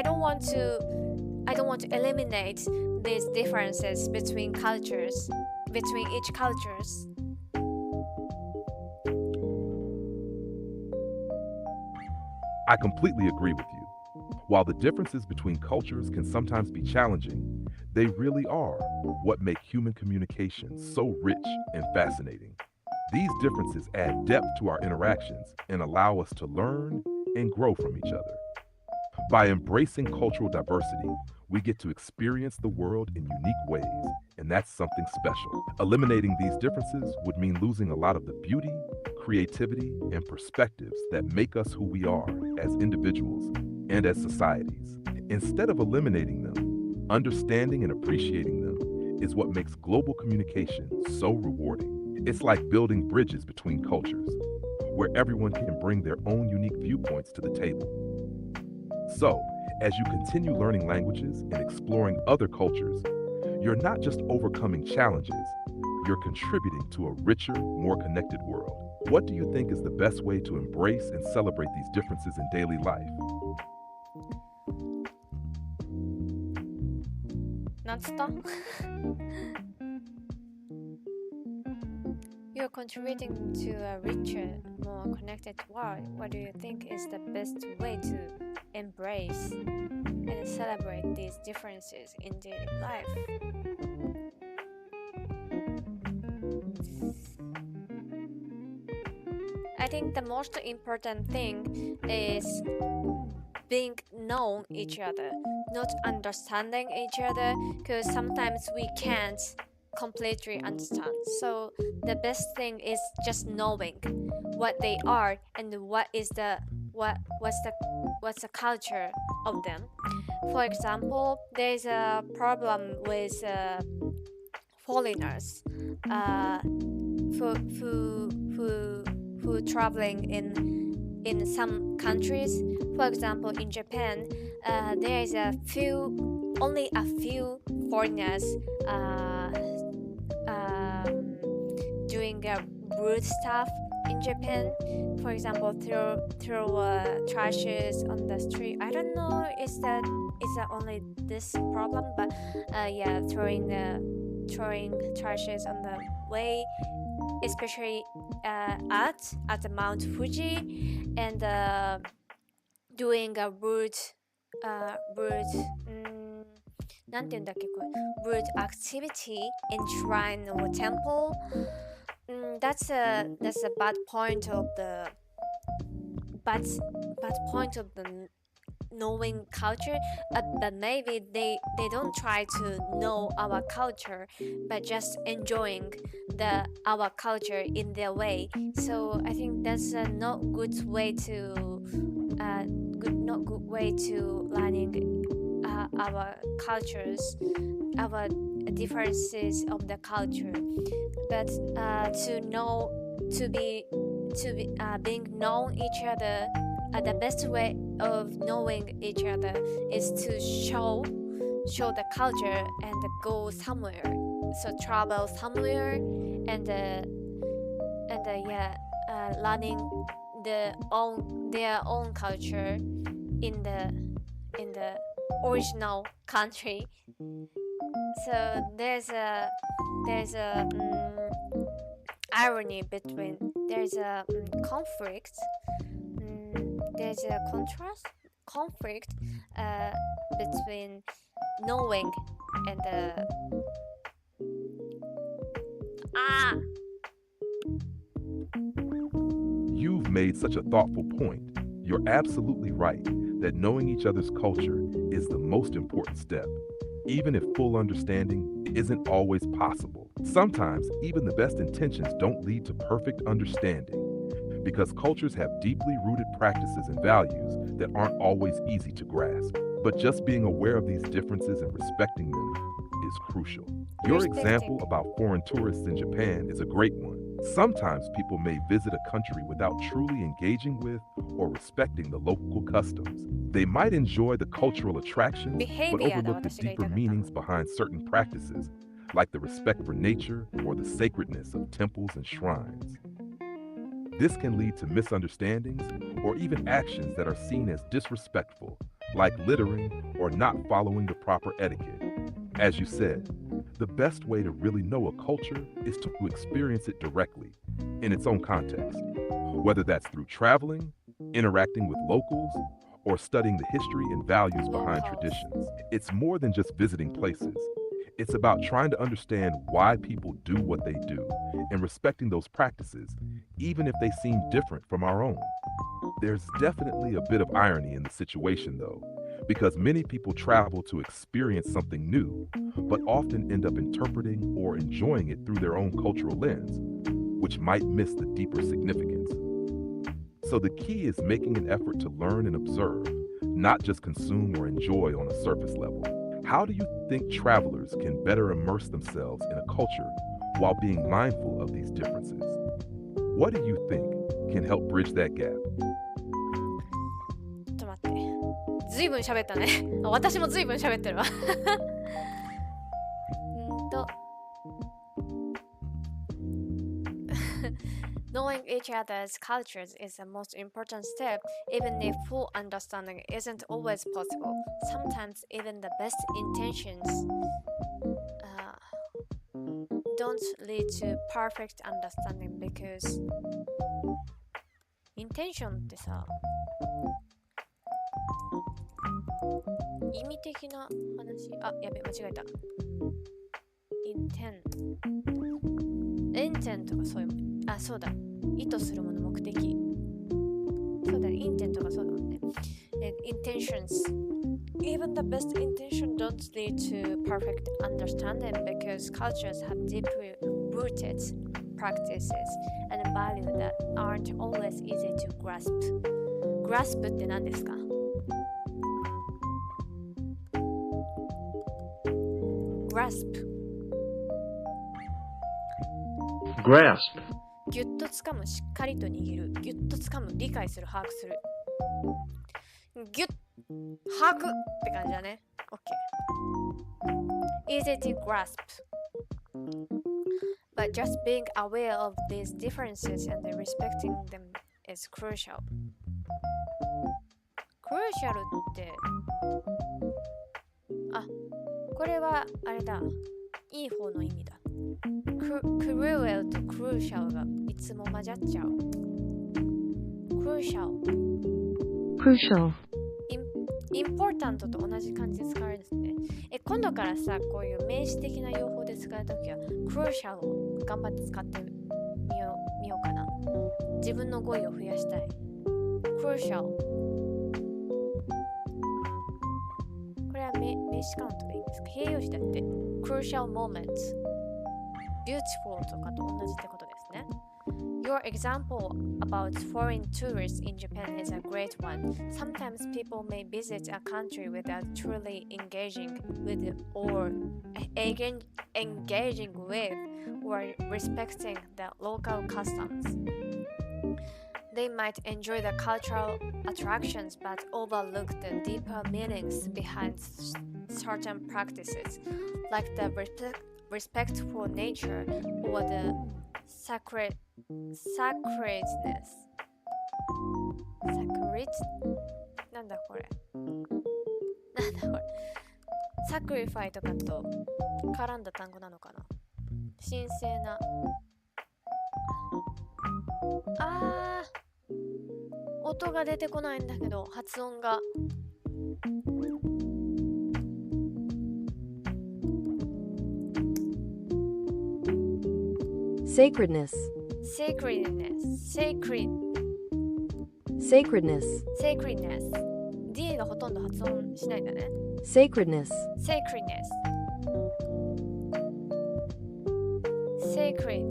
don't want to eliminate these differences between each cultures. I completely agree with you. While the differences between cultures can sometimes be challenging, they really are what make human communication so rich and fascinating. These differences add depth to our interactions and allow us to learn and grow from each other. By embracing cultural diversity, we get to experience the world in unique ways, and that's something special. Eliminating these differences would mean losing a lot of the beauty, creativity, and perspectives that make us who we are as individuals and as societies. Instead of eliminating them, understanding and appreciating them is what makes global communication so rewarding. It's like building bridges between cultures, where everyone can bring their own unique viewpoints to the table. So, as you continue learning languages and exploring other cultures, you're not just overcoming challenges, you're contributing to a richer, more connected world. What do you think is the best way to embrace and celebrate these differences in daily life? なんつった You're contributing to a richer, more connected world. What do you think is the best way to embrace and celebrate these differences in daily life? I think the most important thing is being known each other, not understanding each other, because sometimes we can't completely understand. So the best thing is just knowing what they are and what's the culture of them. For example, there's a problem with foreigners who traveling in some countries. For example, in Japan, there is only a few foreigners doing rude stuff in Japan. For example, throw trashes on the street. I don't know is that only this problem, but throwing trashes on the way, especially at the Mount Fuji, and doing a rude なんていうんだっけこれ rude activity in shrine or temple. That's a bad point of the knowing culture, but maybe they don't try to know our culture, but just enjoying our culture in their way. So I think that's a not good way to learning our cultures, our differences of the culture. But being known each other, the best way of knowing each other is to show the culture and go somewhere. So travel somewhere and learning their own culture in the original country. So there's a irony between there's a conflict. There's a conflict between knowing and You've made such a thoughtful point. You're absolutely right that knowing each other's culture is the most important step, even if full understanding isn't always possible. Sometimes even the best intentions don't lead to perfect understanding, because cultures have deeply rooted practices and values that aren't always easy to grasp. But just being aware of these differences and respecting them is crucial. Your example about foreign tourists in Japan is a great one. Sometimes people may visit a country without truly engaging with or respecting the local customs. They might enjoy the cultural attractions, but overlook the deeper meanings behind certain practices, like the respect for nature or the sacredness of temples and shrines. This can lead to misunderstandings or even actions that are seen as disrespectful, like littering or not following the proper etiquette. As you said, the best way to really know a culture is to experience it directly, in its own context, whether that's through traveling, interacting with locals, or studying the history and values behind traditions. It's more than just visiting places. It's about trying to understand why people do what they do and respecting those practices, even if they seem different from our own. There's definitely a bit of irony in the situation, though, because many people travel to experience something new, but often end up interpreting or enjoying it through their own cultural lens, which might miss the deeper significance. So the key is making an effort to learn and observe, not just consume or enjoy on a surface level. How do you think travelers can better immerse themselves in a culture while being mindful of these differences? What do you think can help bridge that gap? ちょっと待って。ずいぶん喋ったね。私もずいぶん喋ってるわ。Knowing each other's cultures is the most important step, even if full understanding isn't always possible. Sometimes even the best intentions don't lead to perfect understanding because intention ってさ、意味的な話、あ、やべ、間違えた。intent とかそういう、あ、そうだ。意図するもの、目的。そうだね、intent とかそうだもんね。intentions. Even the best intention don't lead to perfect understanding because cultures have deeply rooted practices and values that aren't always easy to grasp. grasp って何ですか？grasp Grasp. ギュッとつかむ、しっかりと握る、ギュッとつかむ、理解する、把握する。ギュッ、把握って感じだね。OK。Easy to grasp. But just being aware of these differences and respecting them is crucial. Crucial って、あ、これはあれだ。いい方の意味だ。cruel と crucial がいつも混ざっちゃう。crucial important と同じ感じで使われるんですね。今度からさ、こういう名詞的な用法で使うときは crucial を頑張って使ってみようかな。自分の語彙を増やしたい。crucial これは名詞カウントでいいんですか？形容詞だって crucial moment beautiful とかと同じってことですね。Your example about foreign tourists in Japan is a great one. Sometimes people may visit a country without truly engaging with or respecting the local customs. They might enjoy the cultural attractions but overlook the deeper meanings behind certain practices, like the respect for nature or the sacredness. Sacred? なんだこれ。sacrifice とかと絡んだ単語なのかな。神聖な。音が出てこないんだけど、発音が。Sacredness. D がほとんど発音しないんだね。Sacredness. Sacred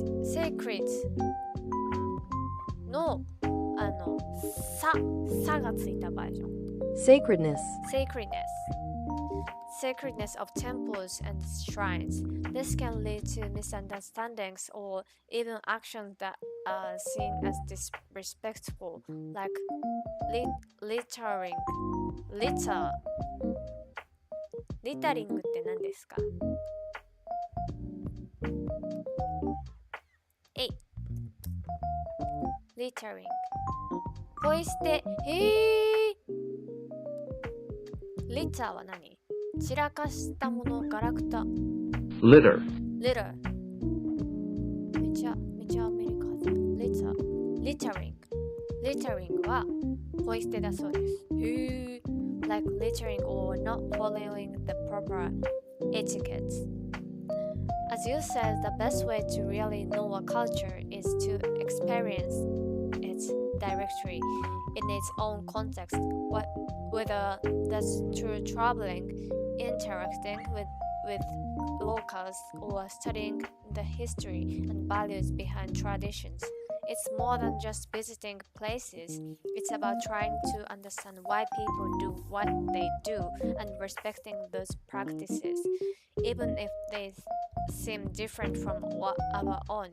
のさがついたバージョン。Sacredness of temples and shrines. This can lead to misunderstandings or even actions that are seen as disrespectful, like littering. Littering って何ですか？Littering ポイ捨て。リッターは何？散らかしたもの、ガラクタ。 litter, litter めちゃアメリカだ。littering はポイ捨てだそうです。へー。like littering or not following the proper etiquette. As you said, the best way to really know a culture is to experience it directly in its own context, whether that's through traveling, interacting with locals, or studying the history and values behind traditions. It's more than just visiting places. It's about trying to understand why people do what they do and respecting those practices, even if they seem different from our own.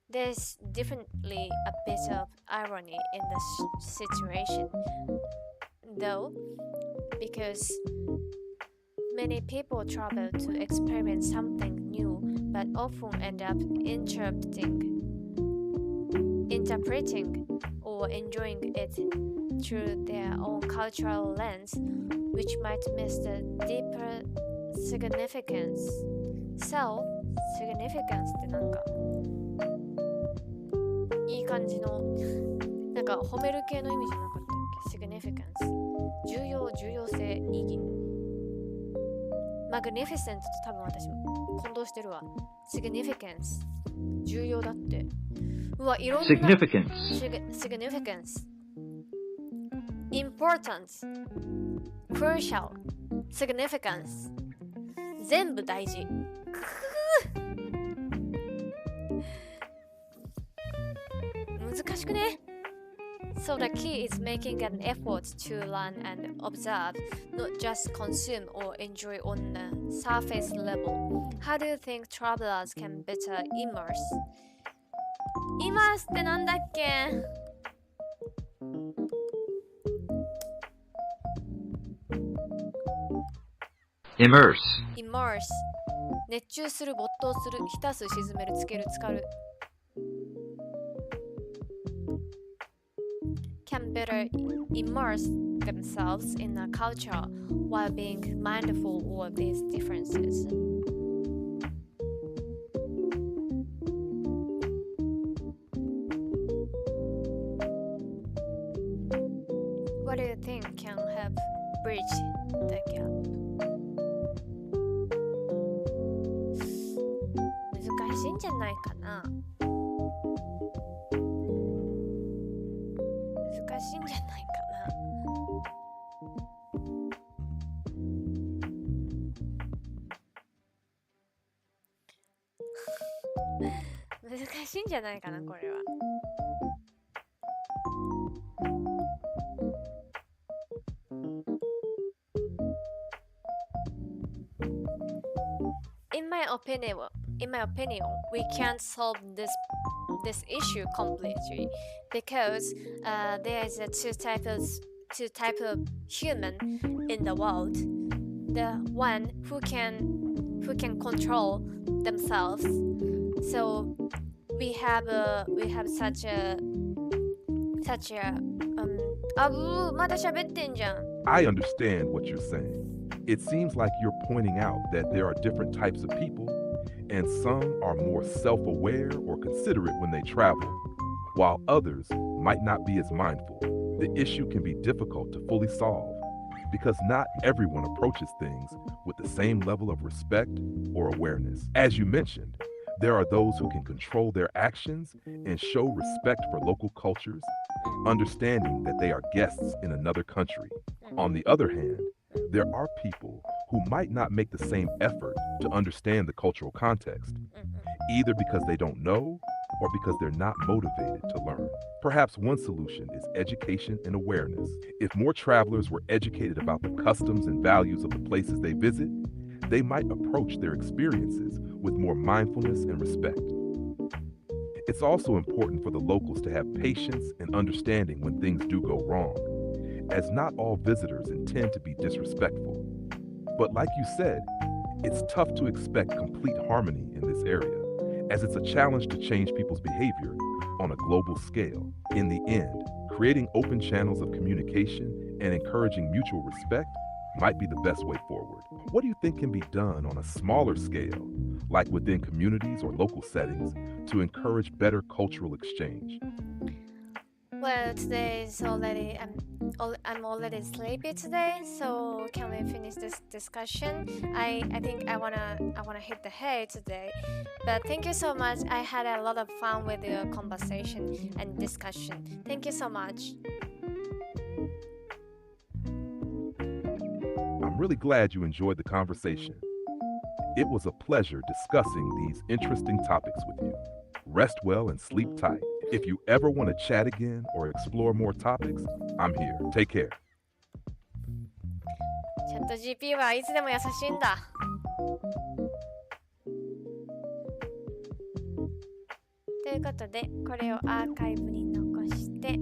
There's definitely a bit of irony in the situation, though, because many people travel to experience something new but often end up interpreting or enjoying it through their own cultural lens, which might miss the deeper significance. So, significance ってなんかいい感じのなんか褒める系の意味じゃなかったっけ？ significance 重要性、意義。magnificent と多分私混同してるわ。significance 重要だって。うわ、いろんな significance, significance importance crucial significance 全部大事。難しくね？ So the key is making an effort to learn and observe, not just consume or enjoy on the surface level. How do you think travelers can better immerse? Immerse ってなんだっけ？ immerse, immerse 熱中する、没頭する、浸す、沈める、つける、浸かる。Can better immerse themselves in a culture while being mindful of these differences. What do you think can help bridge the gap? 難しいんじゃないかな。難しいんじゃないかな。難しいんじゃないかな、これは。In my opinion, we can't solve this issue completely because there is two types of human in the world. The one who can control themselves. So we have such a まだ喋ってんじゃん。I understand what you're saying. It seems like you're pointing out that there are different types of people, and some are more self-aware or considerate when they travel, while others might not be as mindful. The issue can be difficult to fully solve because not everyone approaches things with the same level of respect or awareness. As you mentioned, there are those who can control their actions and show respect for local cultures, understanding that they are guests in another country. On the other hand, there are people who might not make the same effort to understand the cultural context, either because they don't know or because they're not motivated to learn. Perhaps one solution is education and awareness. If more travelers were educated about the customs and values of the places they visit, they might approach their experiences with more mindfulness and respect. It's also important for the locals to have patience and understanding when things do go wrong, as not all visitors intend to be disrespectful. But like you said, it's tough to expect complete harmony in this area, as it's a challenge to change people's behavior on a global scale. In the end, creating open channels of communication and encouraging mutual respect might be the best way forward. what do you think can be done on a smaller scale, like within communities or local settings, to encourage better cultural exchange? Well, today is already I'm already sleepy today, so can we finish this discussion? I think I wanna hit the hay today, but thank you so much. I had a lot of fun with your conversation and discussion. Thank you so much. I'm really glad you enjoyed the conversation. It was a pleasure discussing these interesting topics with you. Rest well and sleep tight. If you ever want to chat again or explore more topics, I'm here. Take care. チャット GP はいつでも優しいんだ。ということで、これをアーカイブに残して、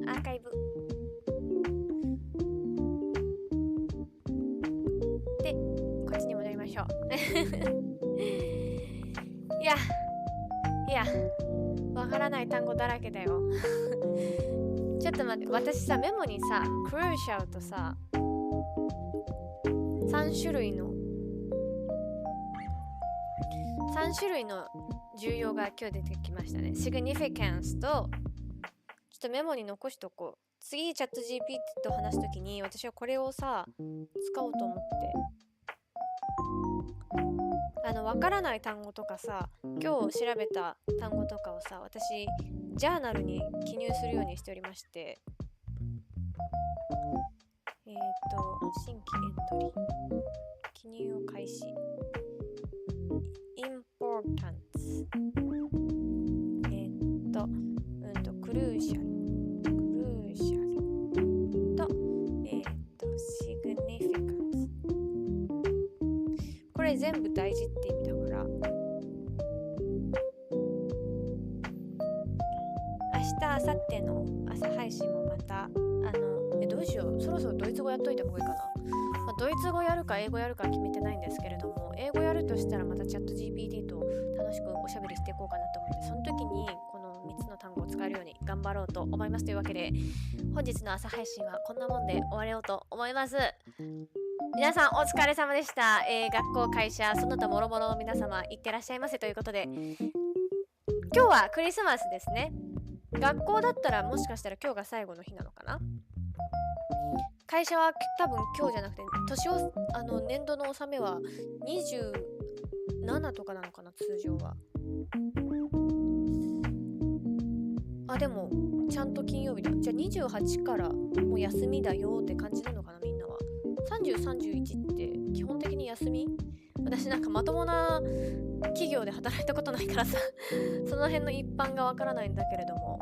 アーカイブで、こっちに戻りましょう。いや、わからない単語だらけだよ。ちょっと待って、私さ、メモにさ、クルーシャルとさ、3種類の重要が今日出てきましたね。significance と、ちょっとメモに残しとこう。次、チャット GPT と話すときに、私はこれをさ、使おうと思って。わからない単語とかさ、今日調べた単語とかをさ、私、ジャーナルに記入するようにしておりまして、新規エントリー、記入を開始、importance、クルーシャルと、significance。これ全部大事って意味だから、明日、明後日の朝配信もまた、どうしよう、そろそろドイツ語やっといた方がいいかな。ドイツ語やるか英語やるか決めてないんですけれども、英語やるとしたらまたチャット GPT と楽しくおしゃべりしていこうかなと思って、その時にこの3つの単語を使えるように頑張ろうと思います。というわけで、本日の朝配信はこんなもんで終われようと思います。皆さんお疲れ様でした。学校、会社、その他もろもろの皆様いってらっしゃいませということで、今日はクリスマスですね。学校だったらもしかしたら今日が最後の日なのかな。会社は多分今日じゃなくて、年度の納めは27とかなのかな、通常は。でもちゃんと金曜日だ。じゃあ28からもう休みだよって感じなのかな、みんなは。30、31って基本的に休み？私なんかまともな企業で働いたことないからさその辺の一般がわからないんだけれども、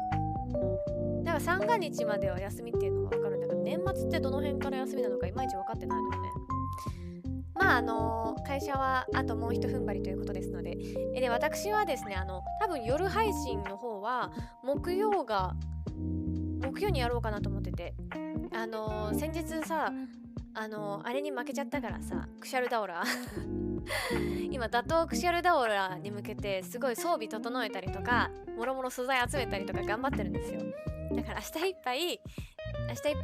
だから三が日までは休みっていうのがわかるんだけど、年末ってどの辺から休みなのかいまいち分かってないのよね。会社はあともう一踏ん張りということですので、で私はですね、多分夜配信の方は木曜にやろうかなと思ってて、先日さあれに負けちゃったからさ、クシャルダオラ今打倒クシャルダオラに向けてすごい装備整えたりとか、もろもろ素材集めたりとか頑張ってるんですよ。だから明日いっぱい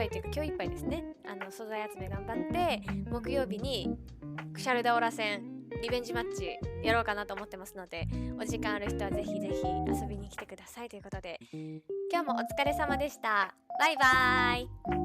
っていうか今日いっぱいですね、素材集め頑張って木曜日にクシャルダオラ戦リベンジマッチやろうかなと思ってますので、お時間ある人はぜひぜひ遊びに来てくださいということで、今日もお疲れ様でした。バイバーイ。